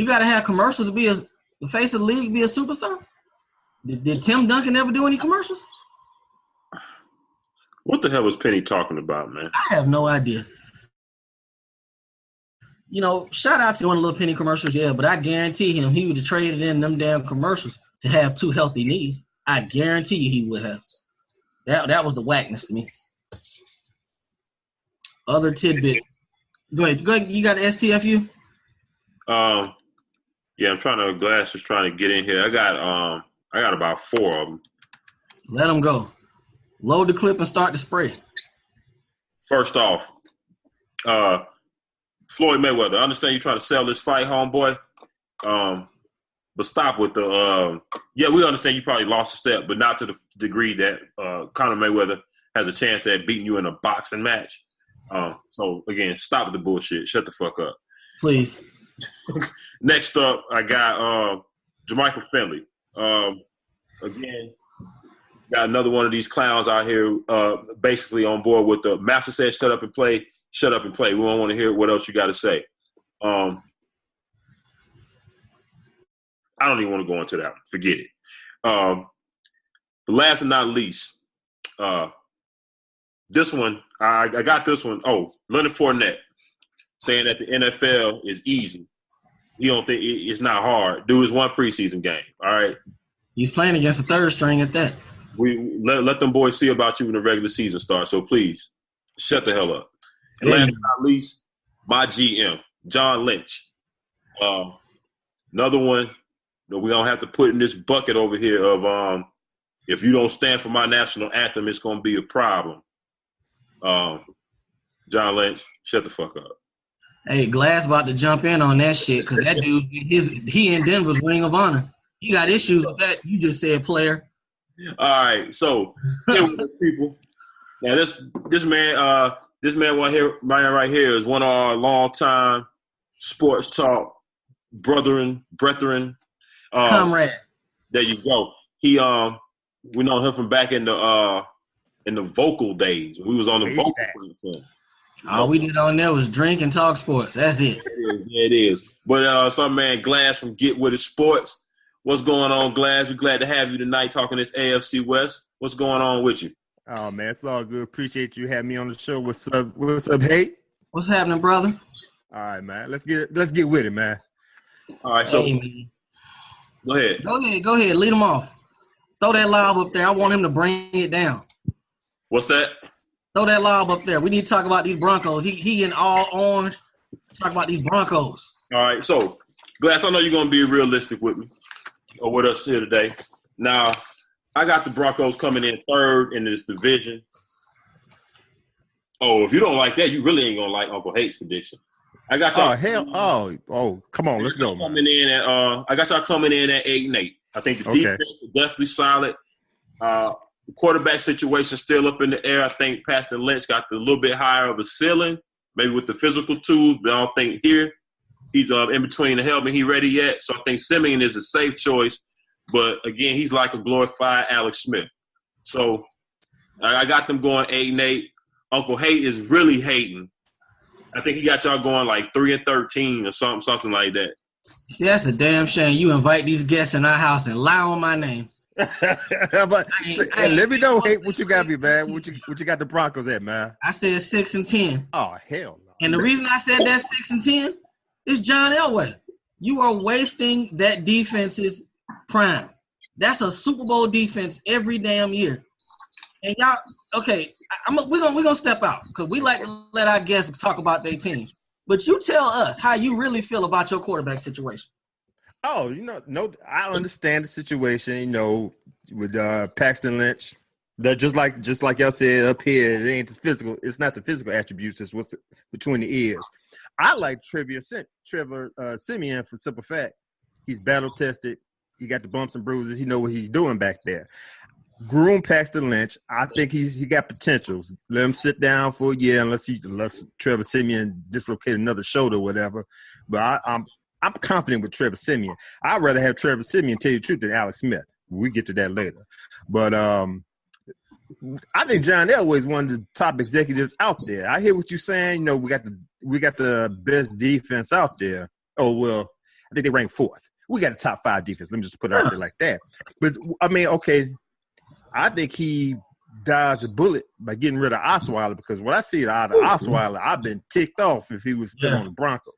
A: got to have commercials to be the face of the league, be a superstar? Did Tim Duncan ever do any commercials?
C: What the hell was Penny talking about, man?
A: I have no idea. Shout out to doing a little Penny commercials, yeah, but I guarantee him he would have traded in them damn commercials to have 2 healthy knees. I guarantee you he would have. That was the whackness to me. Other tidbit. Go ahead. You got STFU?
C: Yeah, I'm trying to. Glass is trying to get in here. I got about 4 of them.
A: Let them go. Load the clip and start the spray.
C: First off, Floyd Mayweather. I understand you're trying to sell this fight, homeboy. But stop with the. Yeah, we understand you probably lost a step, but not to the degree that Conor Mayweather has a chance at beating you in a boxing match. So again, stop with the bullshit. Shut the fuck up,
A: please.
C: Next up, I got Jermichael Finley. Again, Got another one of these clowns out here basically on board with the master said shut up and play. Shut up and play. We don't want to hear what else you got to say. I don't even want to go into that one. Forget it. But last but not least, this one, I got this one. Oh, Leonard Fournette saying that the NFL is easy. He don't think it's not hard. Dude, it's one preseason game. All right.
A: He's playing against the third string at that.
C: We let them boys see about you when the regular season starts. So please, shut the hell up. And last but not least, my GM, John Lynch. Another one that we don't have to put in this bucket over here of if you don't stand for my national anthem, it's going to be a problem. John Lynch, shut the fuck up.
A: Hey, Glass about to jump in on that shit because that dude, he in Denver's Ring of Honor. He got issues with that. You just said player.
C: All right, so people. Now this man right here is one of our longtime sports talk brethren.
A: Comrade.
C: There you go. He we know him from back in the vocal days. We was on the vocal platform.
A: All we did on there was drink and talk sports. That's it.
C: Yeah, it is. But some man Glass from Get With It Sports. What's going on, Glass? We're glad to have you tonight talking this AFC West. What's going on with you?
D: Oh man, it's all good. Appreciate you having me on the show. What's up? What's up, hey?
A: What's happening, brother?
D: All right, man. Let's get with it, man.
C: All right, so
A: hey,
C: go ahead.
A: Go ahead. Lead him off. Throw that lob up there. I want him to bring it down.
C: What's that?
A: Throw that lob up there. We need to talk about these Broncos. He in all orange. Talk about these Broncos.
C: All right, so Glass, I know you're gonna be realistic with me or with us here today. Now, I got the Broncos coming in third in this division. Oh, if you don't like that, you really ain't gonna like Uncle Hate's prediction. I got y'all.
D: Oh hell! Oh, come on, let's go, man.
C: I got y'all coming in at 8-8. I think the defense is definitely solid. The quarterback situation still up in the air. I think Pastor Lynch got a little bit higher of a ceiling, maybe with the physical tools, but I don't think here he's in between the helmet. He ready yet? So I think Simeon is a safe choice. But again, he's like a glorified Alex Smith. So I got them going 8-8. Uncle Hate is really hating. I think he got y'all going like 3-13 or something like that.
A: See, that's a damn shame. You invite these guests in our house and lie on my name.
D: But let me know, Hate, what you got me, man. What you got the Broncos at, man?
A: I said 6-10.
D: Oh hell no.
A: And the reason I said that 6-10 is John Elway. You are wasting that defense's prime. That's a Super Bowl defense every damn year. And y'all, okay, we're gonna step out because we like to let our guests talk about their teams. But you tell us how you really feel about your quarterback situation.
D: Oh, no, I understand the situation. With Paxton Lynch, that just like y'all said up here, it ain't the physical. It's not the physical attributes. It's what's between the ears. I like Trevor Siemian for simple fact. He's battle tested. He got the bumps and bruises. He know what he's doing back there. Groom Paxton Lynch. I think he got potentials. Let him sit down for a year unless Trevor Siemian dislocate another shoulder or whatever. But I'm confident with Trevor Siemian. I'd rather have Trevor Siemian tell you the truth than Alex Smith. We get to that later. But I think John Elway is one of the top executives out there. I hear what you're saying. We got the best defense out there. Oh, well, I think they rank fourth. We got a top 5 defense. Let me just put it out there like that. But, I mean, okay, I think he dodged a bullet by getting rid of Osweiler because when I see it out of Osweiler, I've been ticked off if he was still on the Broncos.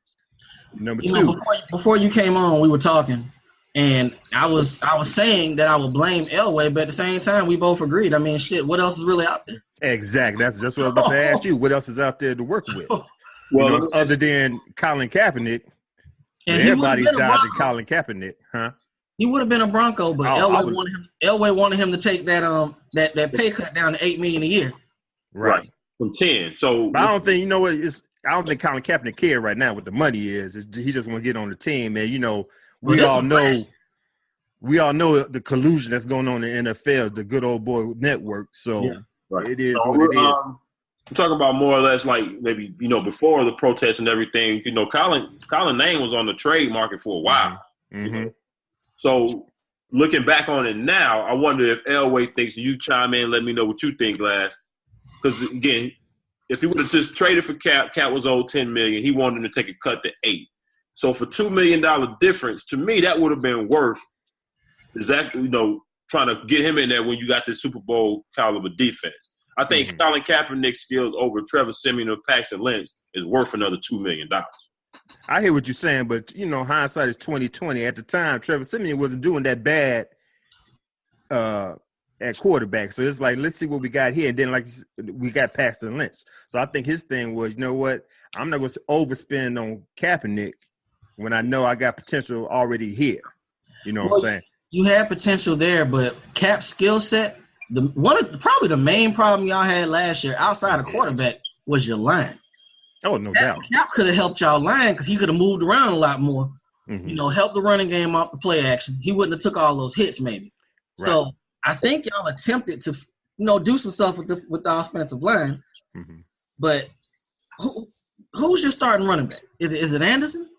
D: Number 2.
A: Before you came on, we were talking, and I was saying that I would blame Elway, but at the same time, we both agreed. I mean, shit, what else is really out there?
D: Exactly. That's just what I was about to ask you. What else is out there to work with? Well, other than Colin Kaepernick, and everybody's dodging Colin Kaepernick, huh?
A: He would have been a Bronco, but Elway wanted him to take that pay cut down to $8 million a year.
C: Right. From 10. So
D: but I don't think I don't think Colin Kaepernick cares right now what the money is. He just want to get on the team, man. We all know the collusion that's going on in the NFL, the good old boy network. So it is what it is.
C: I'm talking about more or less like maybe, before the protests and everything, Colin name was on the trade market for a while.
D: Mm-hmm.
C: So looking back on it now, I wonder if Elway thinks, you chime in, let me know what you think, Glass. Because, again, if he would have just traded for Cap was owed $10 million. He wanted him to take a cut to $8 million. So for $2 million difference, to me, that would have been worth exactly, trying to get him in there when you got this Super Bowl caliber defense. I think Colin Kaepernick's skills over Trevor Siemian or Paxton Lynch is worth another $2 million.
D: I hear what you're saying, but hindsight is 2020. At the time, Trevor Siemian wasn't doing that bad at quarterback. So it's like, let's see what we got here, and then we got Paxton Lynch. So I think his thing was, you know what, I'm not going to overspend on Kaepernick when I know I got potential already here. You know what I'm saying?
A: You had potential there, but Cap's skill set, probably the main problem y'all had last year outside of quarterback was your line.
D: Oh, no doubt.
A: Cap could have helped y'all line because he could have moved around a lot more. Helped the running game off the play action. He wouldn't have took all those hits maybe. Right. So I think y'all attempted to do some stuff with the offensive line. But who's your starting running back? Is it Anderson?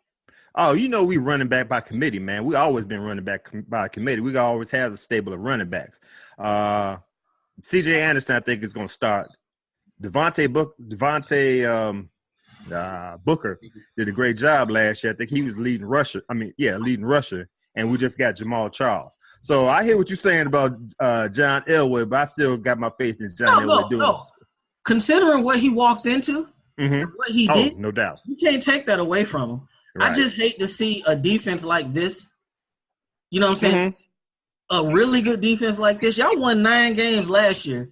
D: Oh, we running back by committee, man. We always been running back by committee. We always have a stable of running backs. C.J. Anderson, I think, is going to start. Devontae Booker did a great job last year. I think he was leading rusher. And we just got Jamal Charles. So I hear what you're saying about John Elway, but I still got my faith in John Elway doing this.
A: Considering what he walked into, what he did,
D: no doubt.
A: You can't take that away from him. Right. I just hate to see a defense like this. You know what I'm saying? A really good defense like this. Y'all won 9 games last year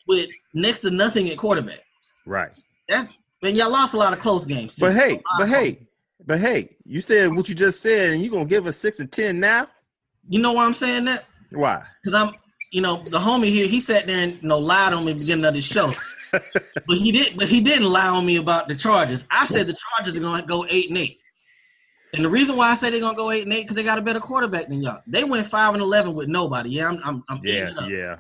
A: with next to nothing at quarterback.
D: Right.
A: And y'all lost a lot of close games, too.
D: But hey, you said what you just said, and you're going to give us 6-10 now?
A: You know why I'm saying that?
D: Why?
A: Because the homie here, he sat there and lied on me at the beginning of the show. But he didn't lie on me about the Chargers. I said the Chargers are going to go 8-8. And the reason why I say they're gonna go 8-8 because they got a better quarterback than y'all. They went 5-11 with nobody. Yeah, I'm
C: You're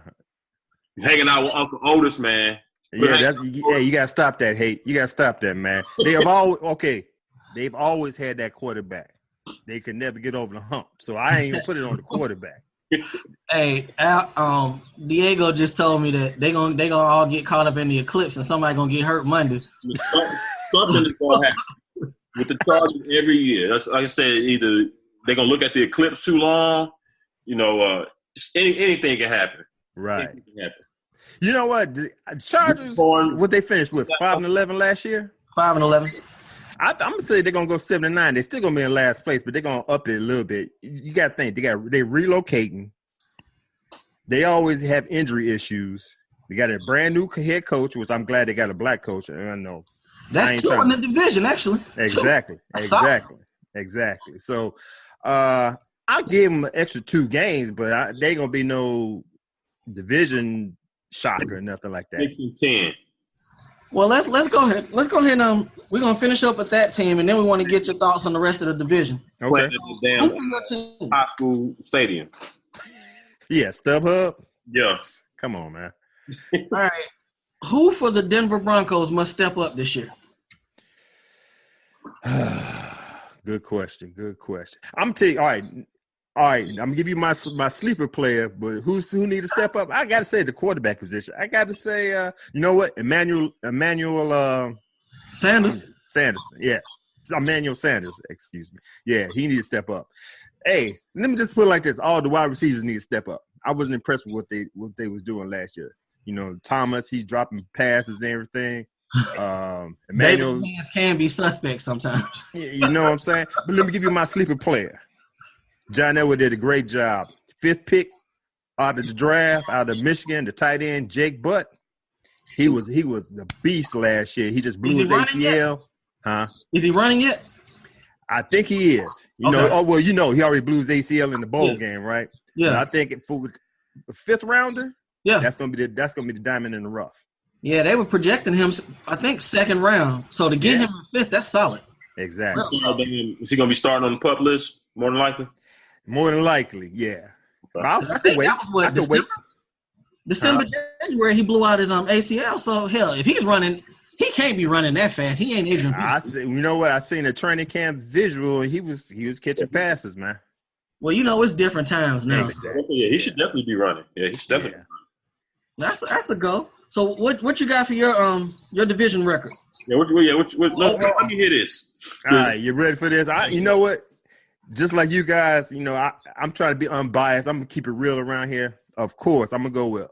C: hanging out with Uncle Otis, man.
D: Yeah, you gotta stop that hate. You gotta stop that, man. They've always had that quarterback. They could never get over the hump. So I ain't gonna put it on the quarterback.
A: Hey, Diego just told me that they gonna all get caught up in the eclipse and somebody gonna get hurt Monday.
C: Something is gonna happen. With the Chargers every year. That's like I said, either they're going to look at the eclipse too long, anything can happen.
D: Right.
C: Anything can happen.
D: You know what? The Chargers, what they finished with, 5-11 last year?
A: 5-11.
D: I'm going to say they're going to go 7-9. They're still going to be in last place, but they're going to up it a little bit. You got to think. They're relocating. They always have injury issues. They got a brand new head coach, which I'm glad they got a black coach. I know.
A: That's 2 in the division, actually.
D: Exactly. So I'll give them an extra 2 games, but they going to be no division shock or nothing like that.
C: 6-10.
A: Well, let's go ahead. Let's go ahead and we're going to finish up with that team, and then we want to get your thoughts on the rest of the division.
C: Okay. Damn high school stadium.
D: Yeah, StubHub?
C: Yeah.
D: Come on, man.
A: All right. Who for the Denver Broncos must step up this year?
D: Good question. I'm gonna tell you. All right. I'm gonna give you my sleeper player, but who need to step up? I gotta say the quarterback position. I gotta say, you know what, Emmanuel
A: Sanders.
D: Yeah, Emmanuel Sanders. Excuse me. Yeah, he need to step up. Hey, let me just put it like this: all the wide receivers need to step up. I wasn't impressed with what they was doing last year. Thomas, he's dropping passes and everything. Emmanuel
A: hands can be suspect sometimes.
D: You know what I'm saying? But let me give you my sleeper player. John Elway did a great job. 5th pick out of the draft, out of Michigan, the tight end, Jake Butt. He was the beast last year. He just blew his ACL. Huh?
A: Is he running yet?
D: I think he is. He already blew his ACL in the bowl game, right? Yeah. But I think for the 5th rounder, that's gonna be the diamond in the rough.
A: Yeah, they were projecting him, I think, 2nd round. So to get him in 5th, that's solid.
D: Exactly.
C: Is he gonna be starting on the PUP list more than likely?
D: More than likely, yeah.
A: Okay. I think that was what December, January. He blew out his ACL. So hell, if he's running, he can't be running that fast. He ain't Adrian Peterson.
D: You know what? I seen a training camp visual, and he was catching passes, man.
A: Well, it's different times now.
D: Exactly.
C: Yeah, he should definitely be running. Yeah, he should definitely.
A: That's a go. So what you got for your division record?
C: Yeah, let me hear this.
D: All right, you ready for this? You know what? Just like you guys, I'm trying to be unbiased. I'm gonna keep it real around here. Of course, I'm gonna go with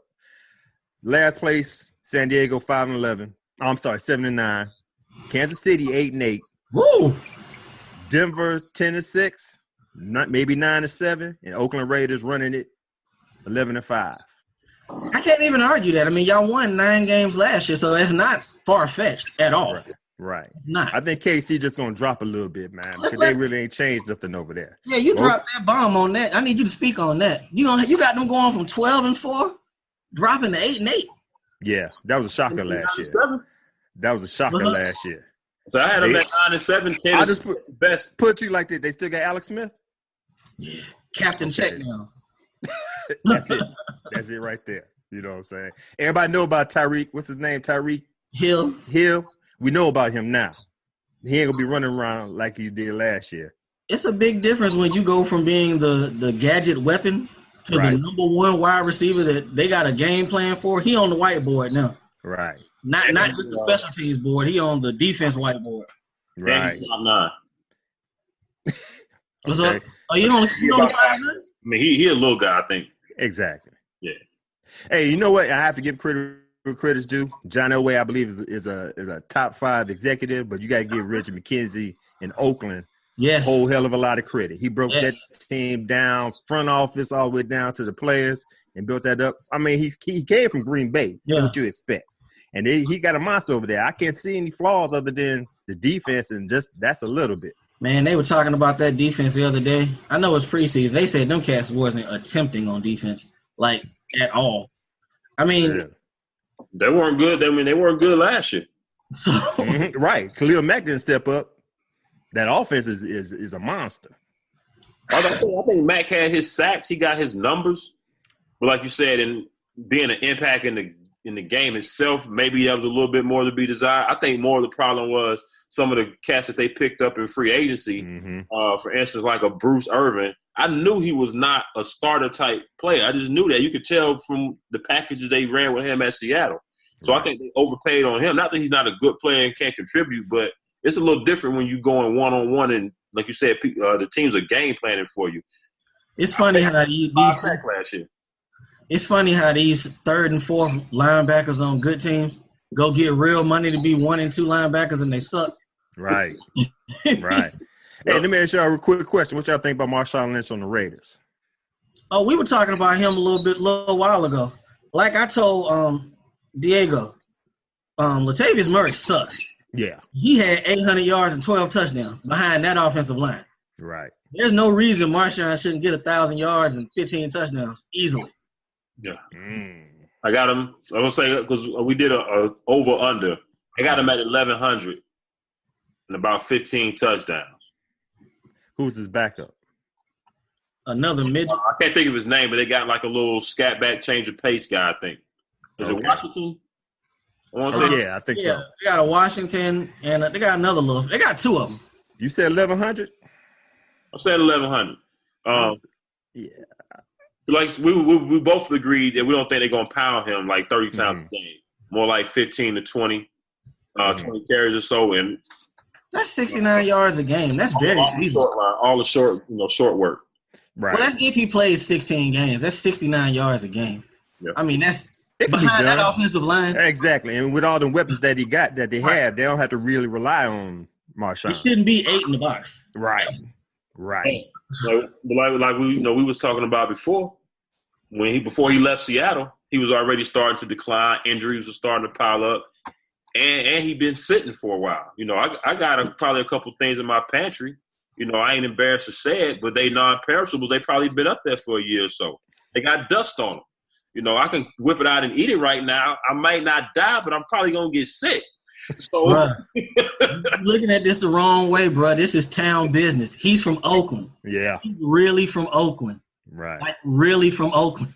D: last place, San Diego 5-11. I'm sorry, 7-9. Kansas City 8-8.
A: Woo!
D: Denver 10-6, maybe 9-7, and Oakland Raiders running it 11-5.
A: I can't even argue that. I mean, y'all won 9 games last year, so it's not far-fetched at all.
D: Right.
A: Not.
D: I think KC just gonna drop a little bit, man, because they really ain't changed nothing over there.
A: Yeah, you dropped that bomb on that. I need you to speak on that. You got them going from 12-4, dropping to 8-8.
D: Yeah, that was a shocker last year. That was a shocker last year.
C: So I had them at 9-7, 10.
D: I just
C: best.
D: Put you like that. They still got Alex Smith.
A: Yeah, Captain Check now.
D: That's it. That's it right there. You know what I'm saying? Everybody know about Tyreek. What's his name? Tyreek
A: Hill.
D: We know about him now. He ain't gonna be running around like he did last year.
A: It's a big difference when you go from being the gadget weapon to the number one wide receiver that they got a game plan for. He on the whiteboard now.
D: Right.
A: Not just the special teams board. He on the defense whiteboard.
D: Right.
A: What's up? Are you on the 5?
C: I mean, he a little guy, I think.
D: Exactly.
C: Yeah.
D: Hey, you know what? I have to give credit's due. John Elway, I believe, is a top 5 executive, but you got to give Richard McKenzie in Oakland a whole hell of a lot of credit. He broke that team down, front office, all the way down to the players, and built that up. I mean, he came from Green Bay. That's what you expect. And he got a monster over there. I can't see any flaws other than the defense, and just that's a little bit.
A: Man, they were talking about that defense the other day. I know it's preseason. They said them cats wasn't attempting on defense, like, at all. I mean –
C: they weren't good. I mean, they weren't good last year.
A: So
D: right. Khalil Mack didn't step up. That offense is a monster.
C: I think Mack had his sacks. He got his numbers. But like you said, in being an impact in the game itself, maybe there was a little bit more to be desired. I think more of the problem was some of the cats that they picked up in free agency. For instance, like a Bruce Irvin. I knew he was not a starter-type player. I just knew that. You could tell from the packages they ran with him at Seattle. So I think they overpaid on him. Not that he's not a good player and can't contribute, but it's a little different when you're going one-on-one and, like you said, the teams are game planning for you.
A: It's funny how It's funny how these 3rd and 4th linebackers on good teams go get real money to be 1 and 2 linebackers and they suck.
D: Right. Right. Hey, let me ask y'all a quick question. What y'all think about Marshawn Lynch on the Raiders?
A: Oh, we were talking about him a little while ago. Like I told Diego, Latavius Murray sucks.
D: Yeah.
A: He had 800 yards and 12 touchdowns behind that offensive line.
D: Right.
A: There's no reason Marshawn shouldn't get 1,000 yards and 15 touchdowns easily.
C: Yeah. I got him. I'm going to say, because we did a over-under. I got him at 1,100 and about 15 touchdowns.
D: Who's his backup?
A: Another midget.
C: I can't think of his name, but they got like a little scat back, change of pace guy, I think. Is it Washington?
D: I think so.
A: They got a Washington, and they got another little. They got 2 of them.
D: You said 1,100?
C: I said 1,100.
D: Yeah.
C: Like we both agreed that we don't think they're going to pound him like 30 times a game. More like 15 to 20, 20 carries or so, and
A: that's 69 yards a game. That's very easy.
C: All the short work.
D: Right.
A: Well, that's if he plays 16 games. That's 69 yards a game.
C: Yeah.
A: I mean, that's behind that offensive line.
D: Exactly. And with all the weapons that he got, that they have, they don't have to really rely on Marshawn.
A: He shouldn't be 8 in the box.
D: Right. Right.
C: But like we was talking about before, before he left Seattle, he was already starting to decline. Injuries were starting to pile up. And he been sitting for a while. I got probably a couple things in my pantry. I ain't embarrassed to say it, but they non-perishables. They probably been up there for a year or so. They got dust on them. I can whip it out and eat it right now. I might not die, but I'm probably gonna get sick. So,
A: You're looking at this the wrong way, bro. This is town business. He's from Oakland.
D: Yeah.
A: He's really from Oakland.
D: Right.
A: Like really from Oakland.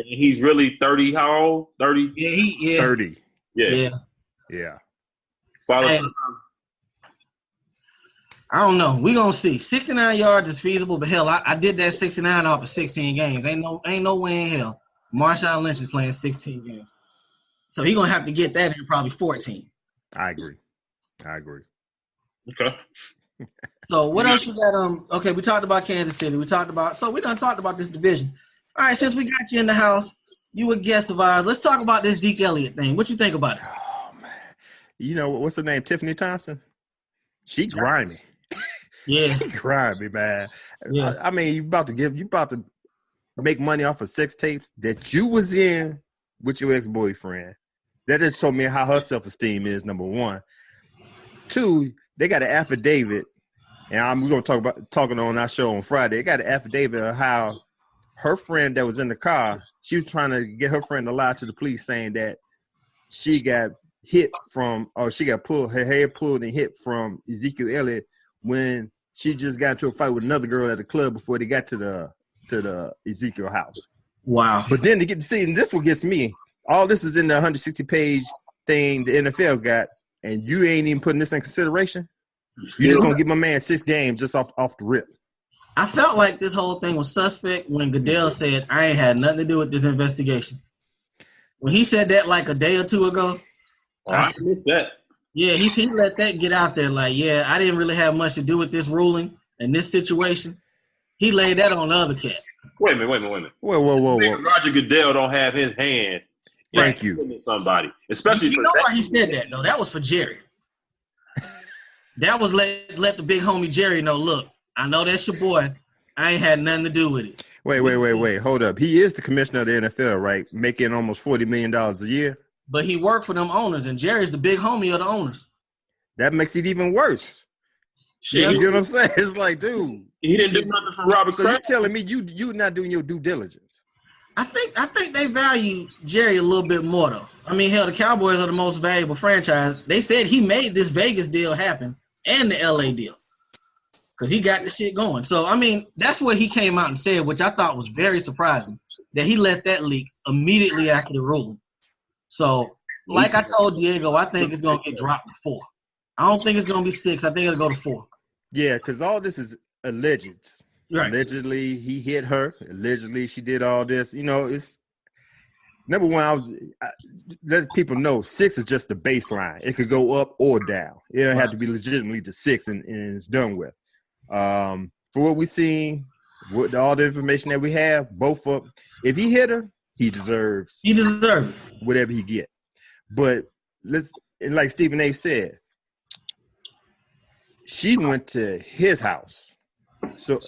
C: He's really 30. How old? 30.
A: Yeah.
D: 30.
C: Yeah.
D: Yeah.
C: Father
A: Hey, I don't know. We gonna see. 69 yards is feasible, but hell, I did that 69 off of 16 games. Ain't no way in hell Marshawn Lynch is playing 16 games. So he gonna have to get that in probably 14.
D: I agree.
C: Okay.
A: So what else you got? Okay, we talked about Kansas City. We done talked about this division. All right, since we got you in the house, you a guest of ours. Let's talk about this Zeke Elliott thing. What you think about it?
D: Oh man, you know what's her name? Tiffany Thompson. She grimy.
A: Yeah,
D: She grimy, man.
A: Yeah.
D: I mean, you about to make money off of sex tapes that you was in with your ex-boyfriend. That just told me how her self-esteem is. Number one. Two, they got an affidavit, and we're gonna talking on our show on Friday. They got an affidavit of how her friend that was in the car, she was trying to get her friend to lie to the police, saying that she got hit from, or she got her hair pulled and hit from Ezekiel Elliott when she just got into a fight with another girl at the club before they got to the Ezekiel house.
A: Wow.
D: But then to get to see, and this what gets me, all this is in the 160-page thing the NFL got, and you ain't even putting this in consideration. You just gonna give my man 6 games just off the rip.
A: I felt like this whole thing was suspect when Goodell said, I ain't had nothing to do with this investigation. When he said that like a day or two ago,
C: I missed that.
A: Yeah, he let that get out there like, yeah, I didn't really have much to do with this ruling and this situation. He laid that on the other cat.
C: Wait a minute.
D: Whoa.
C: Roger Goodell don't have his hand.
D: Thank you.
C: Somebody, especially
A: you
C: for
A: know
C: that.
A: why he said that though? That was for Jerry. That was let the big homie Jerry know. Look, I know that's your boy. I ain't had nothing to do with it.
D: Wait. Hold up. He is the commissioner of the NFL, right? Making almost $40 million a year.
A: But he worked for them owners, and Jerry's the big homie of the owners.
D: That makes it even worse.
C: Shit,
D: You know what I'm saying? It's like, dude,
C: he didn't do nothing for Robert
D: so
C: Kraft.
D: you're telling me you not doing your due diligence?
A: I think they value Jerry a little bit more though. I mean, hell, the Cowboys are the most valuable franchise. They said he made this Vegas deal happen and the LA deal because he got the shit going. So I mean, that's what he came out and said, which I thought was very surprising that he let that leak immediately after the ruling. So, like I told Diego, I think it's gonna get dropped to 4. I don't think it's gonna be 6. I think it'll go to 4.
D: Yeah, because all this is alleged.
A: Right.
D: Allegedly, he hit her. Allegedly, she did all this. You know, it's number one. Let people know 6 is just the baseline. It could go up or down. It don't have to be legitimately the 6 and it's done with. For what we seen, with all the information that we have, both of if he hit her, he deserves
A: it.
D: Whatever he get. But like Stephen A. said, she went to his house. So,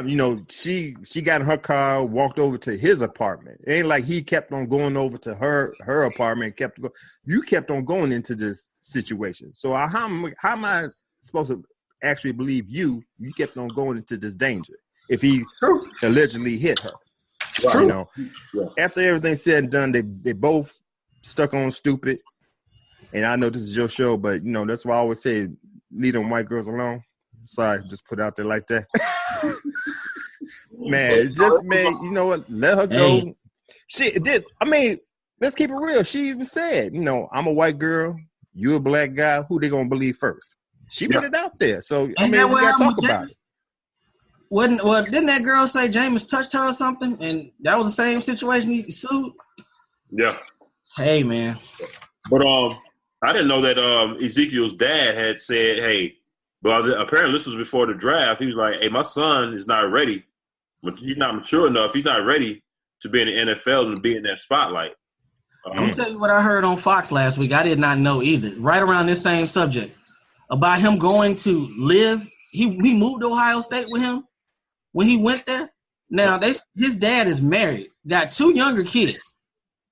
D: you know, she got in her car, walked over to his apartment. It ain't like he kept on going over to her apartment. You kept on going into this situation. So how am I supposed to actually believe you kept on going into this danger if he allegedly hit her?
C: Right.
D: You know, after everything's said and done, they both stuck on stupid. And I know this is your show, but you know that's why I always say leave them white girls alone. Sorry, just put it out there like that. Man, you know what? Let her go.
A: Hey.
D: She did. I mean, let's keep it real. She even said, you know, I'm a white girl, you a black guy. Who they gonna believe first? She put it out there. So I mean, we gotta talk about it.
A: Didn't that girl say Jameis touched her or something? And that was the same situation he sued?
C: Yeah.
A: Hey, man.
C: But I didn't know that Ezekiel's dad had said, hey, well, apparently this was before the draft. He was like, hey, my son is not ready. He's not mature enough. He's not ready to be in the NFL and to be in that spotlight.
A: I'm going to tell you what I heard on Fox last week. I did not know either. Right around this same subject. About him going to live. He moved to Ohio State with him when he went there. Now, his dad is married, got 2 younger kids.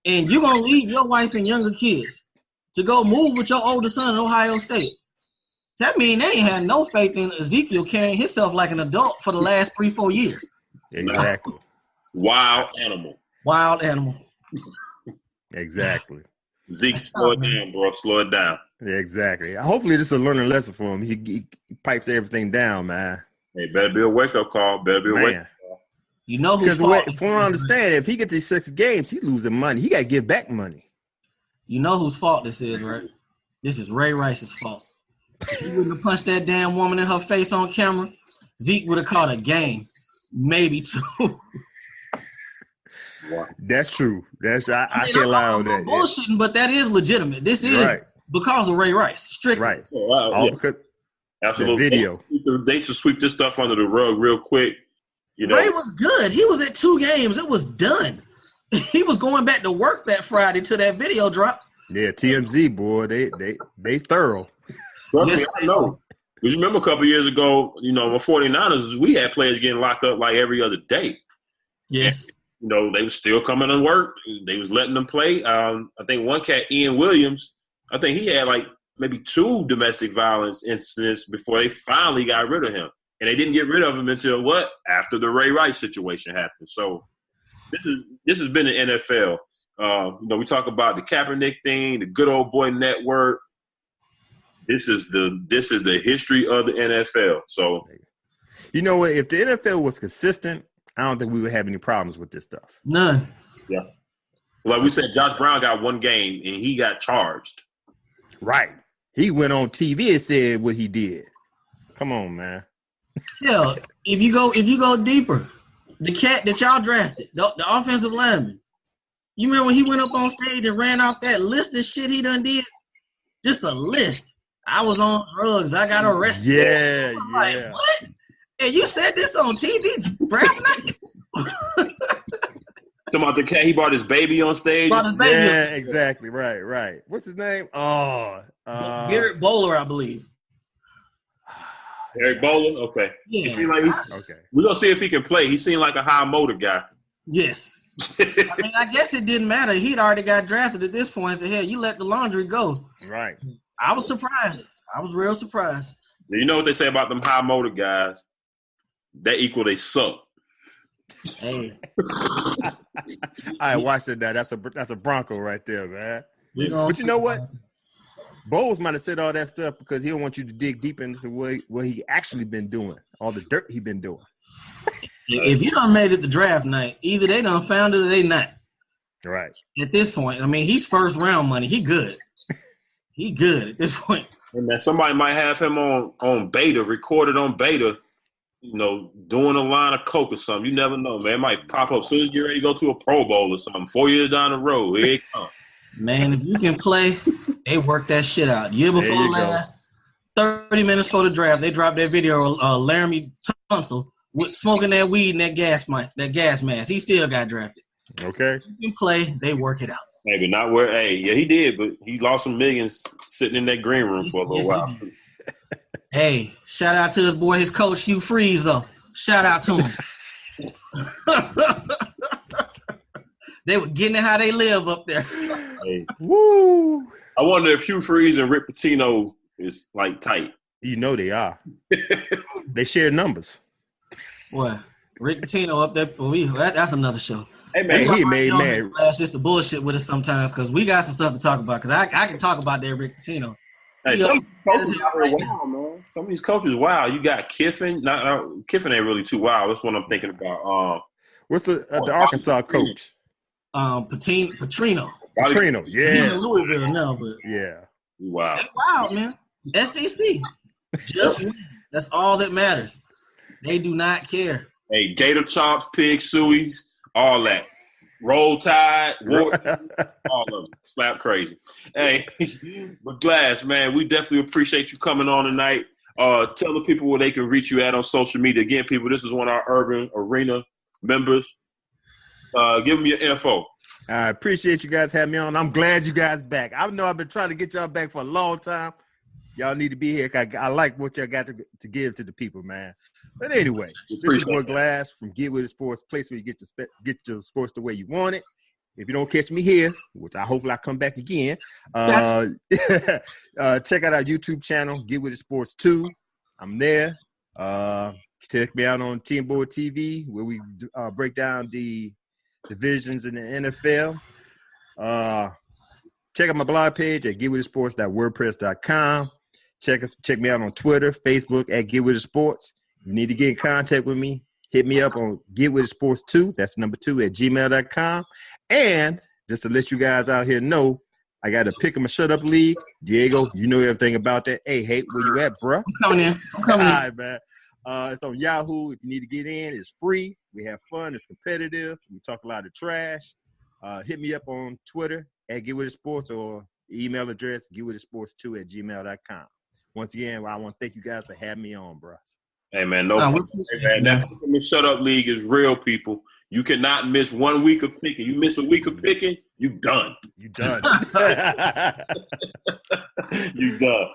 A: And you're going to leave your wife and younger kids to go move with your older son in Ohio State. That means they ain't had no faith in Ezekiel carrying himself like an adult for the last 3-4 years.
D: Exactly.
C: Wild animal.
A: Wild animal.
D: Exactly.
C: Zeke, slow it down, bro. Slow it down.
D: Yeah, exactly. Hopefully this is a learning lesson for him. He pipes everything down, man.
C: Hey, better be a wake-up call. Better be a wake-up call.
A: You know who's
D: Because from what I understand, if he gets these 6 games, he's losing money. He got to give back money.
A: You know whose fault this is, right? This is Ray Rice's fault. He wouldn't have punched that damn woman in her face on camera. Zeke would have caught a game, maybe 2.
D: That's true. I can't lie on that.
A: I'm bullshitting, but that is legitimate. This is
D: right.
A: because of Ray Rice, strictly.
D: Right.
C: All
D: because
C: absolutely.
D: The video.
C: They should sweep this stuff under the rug real quick. You know,
A: Ray was good. He was at 2 games. It was done. He was going back to work that Friday till that video dropped.
D: Yeah, TMZ boy, they thorough.
C: Yes, I know. Because you remember a couple years ago, you know, the 49ers, we had players getting locked up like every other day.
A: Yes.
C: And, you know, they was still coming to work. They was letting them play. I think one cat, Ian Williams, I think he had like maybe 2 domestic violence incidents before they finally got rid of him. And they didn't get rid of him until what? After the Ray Rice situation happened. So this has been the NFL. You know, we talk about the Kaepernick thing, the good old boy network. This is the history of the NFL. So,
D: you know what? If the NFL was consistent, I don't think we would have any problems with this stuff.
A: None.
C: Yeah. Like we said, Josh Brown got 1 game and he got charged.
D: Right. He went on TV and said what he did. Come on, man.
A: Yeah. If you go deeper, the cat that y'all drafted, the offensive lineman. You remember when he went up on stage and ran off that list of shit he done did? Just a list. I was on drugs. I got arrested.
D: Yeah,
A: I'm like, what? And you said this on TV draft night?
C: Talking about the cat, he brought his baby on stage.
D: Yeah, exactly. Right. What's his name?
A: Garrett Bowler, I believe.
C: Eric Bowler? Okay.
A: Yeah.
C: He seemed like
D: Okay.
C: We're going to see if he can play. He seemed like a high motor guy.
A: Yes. I mean, I guess it didn't matter. He'd already got drafted at this point. So, hell, you let the laundry go.
D: Right.
A: I was surprised. I was real surprised.
C: You know what they say about them high motor guys? That equal they suck.
A: Hey.
D: I watched it now. That's a Bronco right there, man.
A: But
D: you know what? Bowles might have said all that stuff because he don't want you to dig deep into what he actually been doing, all the dirt he been doing.
A: If you done made it to draft night, either they done found it or they not.
D: Right.
A: At this point, I mean, he's first round money. He good. He good at this point.
C: And man, somebody might have him on beta, recorded on beta, you know, doing a line of coke or something. You never know, man. It might pop up as soon as you're ready to go to a Pro Bowl or something. 4 years down the road, here it comes.
A: Man, if you can play, they work that shit out. Year before last, 30 minutes before the draft, they dropped that video of Laramie Tunsil smoking that weed in that gas mask. He still got drafted.
D: Okay.
A: You can play, they work it out.
C: Maybe not where, he did, but he lost some millions sitting in that green room for a little while.
A: Hey, shout out to his boy, his coach, Hugh Freeze, though. Shout out to him. They were getting it how they live up there.
C: Hey.
D: Woo!
C: I wonder if Hugh Freeze and Rick Pitino is like tight.
D: You know they are. They share numbers.
A: What? Rick Pitino up there. That's another show.
C: Hey, man.
D: He made mad.
A: Just the bullshit with us sometimes because we got some stuff to talk about. Because I can talk about that Rick Pitino.
C: Hey, some coaches are wild, man. Some of these coaches, wow. You got Kiffin. Kiffin ain't really too wild. That's what I'm thinking about.
D: What's the Arkansas coach?
A: Petrino.
D: Petrino, yeah.
A: He's in Louisville now, but
D: yeah.
C: Wow.
A: That's wild, man. SEC. Just win. That's all that matters. They do not care.
C: Hey, gator chops, pig sueys, all that. Roll Tide, all of them. Slap crazy. Hey, but Glass, man, we definitely appreciate you coming on tonight. Tell the people where they can reach you at on social media. Again, people, this is one of our Urban Arena members. Give them your info.
D: I appreciate you guys having me on. I'm glad you guys back. I know I've been trying to get y'all back for a long time. Y'all need to be here. I like what y'all got to give to the people, man. But anyway, this is your boy Glass from Get With It Sports, place where you get your sports the way you want it. If you don't catch me here, which hopefully I come back again, check out our YouTube channel, Get With It Sports 2. I'm there. Check me out on Team Board TV, where we break down the divisions in the NFL. Check out my blog page at getwithitsports.wordpress.com. Check me out on Twitter, Facebook at Get With It Sports. If you need to get in contact with me, hit me up on getwithitsports2, that's number 2 at gmail.com. And just to let you guys out here know, I got a Pick 'em a Shut Up League. Diego, you know everything about that. Hey, where you at, bro?
A: I'm coming in.
D: All right, man. It's on Yahoo. If you need to get in, it's free. We have fun. It's competitive. We talk a lot of trash. Hit me up on Twitter at GetWithItSports or email address getwithitsports2@gmail.com. Once again, I want to thank you guys for having me on, bro.
C: Hey, man, no problem. Hey, man, that Shut Up League is real, people. You cannot miss 1 week of picking. You miss a week of picking, you done.
D: You done.
C: You done.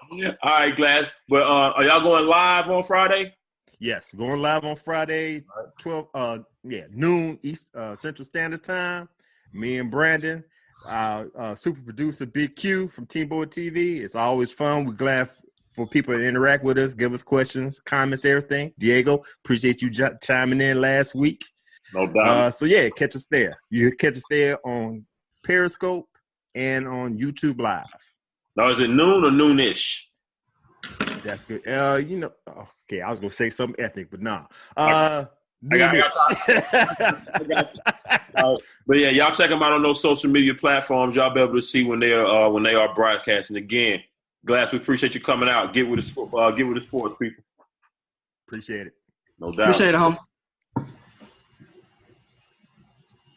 C: All right, Glass. But are y'all going live on Friday?
D: Yes, going live on Friday, 12 noon East Central Standard Time. Me and Brandon, super producer Big Q from Team Board TV. It's always fun. We're glad for people to interact with us, give us questions, comments, everything. Diego, appreciate you chiming in last week.
C: No doubt.
D: So yeah, catch us there. You catch us there on Periscope and on YouTube Live.
C: Now, is it noon or noonish?
D: That's good. Okay, I was gonna say something ethnic, but nah.
C: I got but yeah, y'all check them out on those social media platforms. Y'all be able to see when they are broadcasting. Again, Glass, we appreciate you coming out. Get with the sports, people.
D: Appreciate it.
C: No doubt.
A: Appreciate it, homie.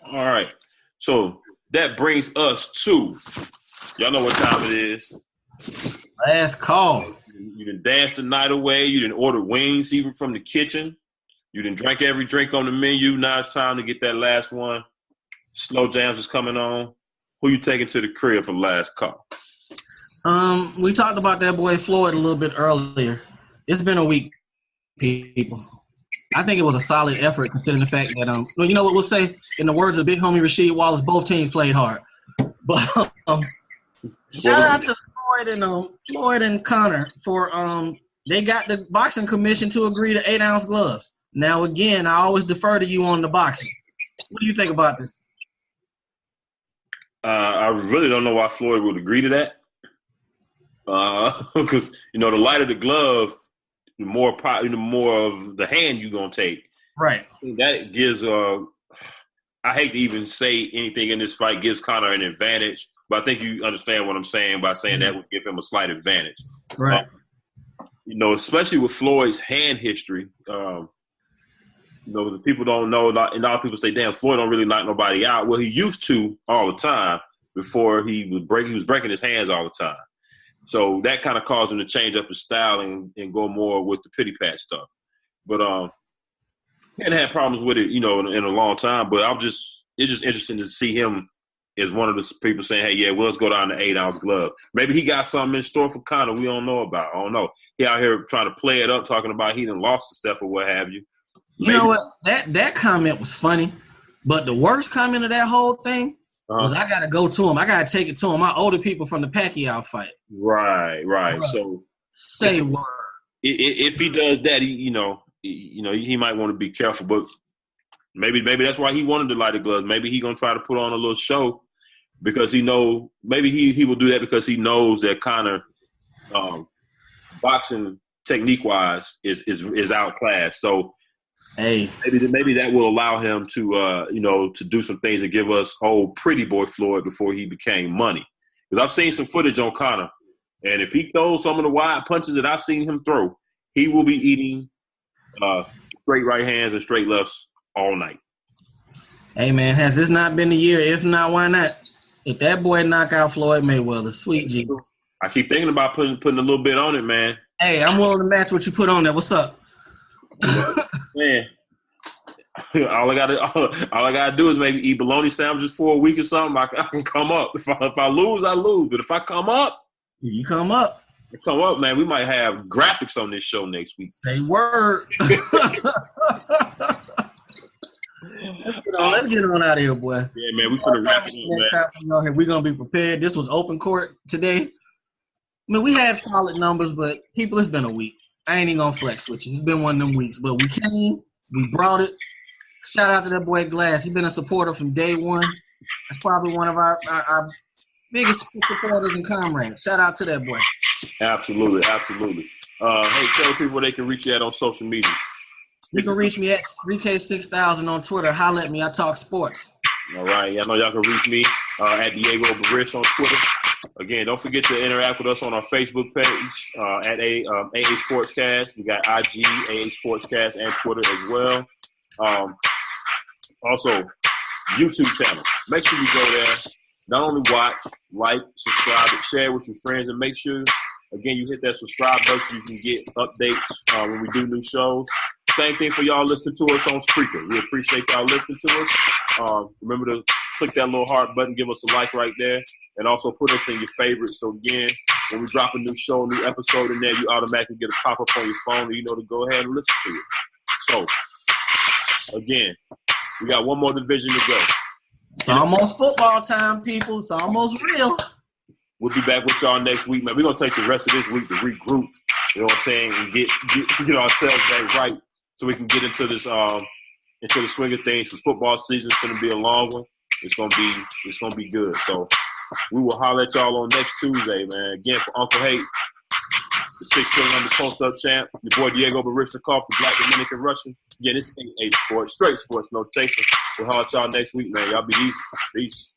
C: All right. So that brings us to, y'all know what time it is.
A: Last call.
C: You done danced the night away. You done ordered wings even from the kitchen. You done drank every drink on the menu. Now it's time to get that last one. Slow Jams is coming on. Who you taking to the crib for last call?
A: We talked about that boy Floyd a little bit earlier. It's been a week, people. I think it was a solid effort considering the fact that you know what we'll say in the words of big homie Rasheed Wallace, both teams played hard. But shout out to Floyd and Connor for they got the boxing commission to agree to 8-ounce gloves. Now again, I always defer to you on the boxing. What do you think about this?
C: I really don't know why Floyd would agree to that. Because the lighter the glove, the more of the hand you're gonna take.
A: Right.
C: That gives I hate to even say anything in this fight gives Conor an advantage, but I think you understand what I'm saying by saying that would give him a slight advantage.
A: Right.
C: Especially with Floyd's hand history. The people don't know, and a lot of people say, "Damn, Floyd don't really knock nobody out." Well, he used to all the time before he was breaking his hands all the time. So that kind of caused him to change up his style and go more with the pity pat stuff. But he hadn't had problems with it, in a long time. But it's just interesting to see him as one of the people saying, "Hey, yeah, well, let's go down to 8-ounce glove." Maybe he got something in store for Conor we don't know about. I don't know. He out here trying to play it up, talking about he done lost a step or what have you.
A: You know what? That comment was funny, but the worst comment of that whole thing was I got to go to him. I got to take it to him. I owe the people from the Pacquiao fight.
C: Right.
A: Bruh,
C: So
A: say word.
C: If he does that, he might want to be careful. But maybe that's why he wanted to light the gloves. Maybe he gonna try to put on a little show because he know. Maybe he will do that because he knows that Conor, boxing technique wise, is outclassed. So.
A: Hey,
C: maybe that will allow him to to do some things and give us old pretty boy Floyd before he became money. Because I've seen some footage on Conor, and if he throws some of the wide punches that I've seen him throw, he will be eating straight right hands and straight lefts all night.
A: Hey man, has this not been the year? If not, why not? If that boy knock out Floyd Mayweather, sweet G.
C: I keep thinking about putting a little bit on it, man.
A: Hey, I'm willing to match what you put on there. What's up?
C: Man, all I gotta do is maybe eat bologna sandwiches for a week or something. I can come up. If I lose, I lose. But if I come up,
A: you come up.
C: Man. We might have graphics on this show next week.
A: Say word. Let's get on out of here, boy.
C: Yeah, man. We finna wrap it up, man.
A: We're gonna be prepared. This was open court today. I mean, we had solid numbers, but people, it's been a week. I ain't even gonna flex with you. It's been one of them weeks, but we came, we brought it. Shout out to that boy Glass. He's been a supporter from day one. That's probably one of our biggest supporters and comrades. Shout out to that boy.
C: Absolutely. Hey, tell people where they can reach you at on social media.
A: You can reach me at RK6000 on Twitter. Holla at me. I talk sports.
C: All right. I know y'all can reach me at Diego Barish on Twitter. Again, don't forget to interact with us on our Facebook page at AA Sportscast. We got IG, AA Sportscast, and Twitter as well. Also, YouTube channel. Make sure you go there. Not only watch, like, subscribe, and share with your friends, and make sure, again, you hit that subscribe button so you can get updates when we do new shows. Same thing for y'all listening to us on Spreaker. We appreciate y'all listening to us. Remember to click that little heart button, give us a like right there, and also put us in your favorites. So, again, when we drop a new show, a new episode in there, you automatically get a pop-up on your phone and you know to go ahead and listen to it. So, again, we got one more division to go.
A: It's almost football time, people. It's almost real.
C: We'll be back with y'all next week, man. We're going to take the rest of this week to regroup, you know what I'm saying, and get ourselves back right so we can get into this into the swing of things. The football season's going to be a long one. It's going to be good. So we will holler at y'all on next Tuesday, man. Again, for Uncle Hate, the 6'1" post-up champ, your boy Diego Barishnikov, the Black Dominican Russian. Again, it's AA Sports, straight sports, no chaser. We'll holler at y'all next week, man. Y'all be easy. Peace.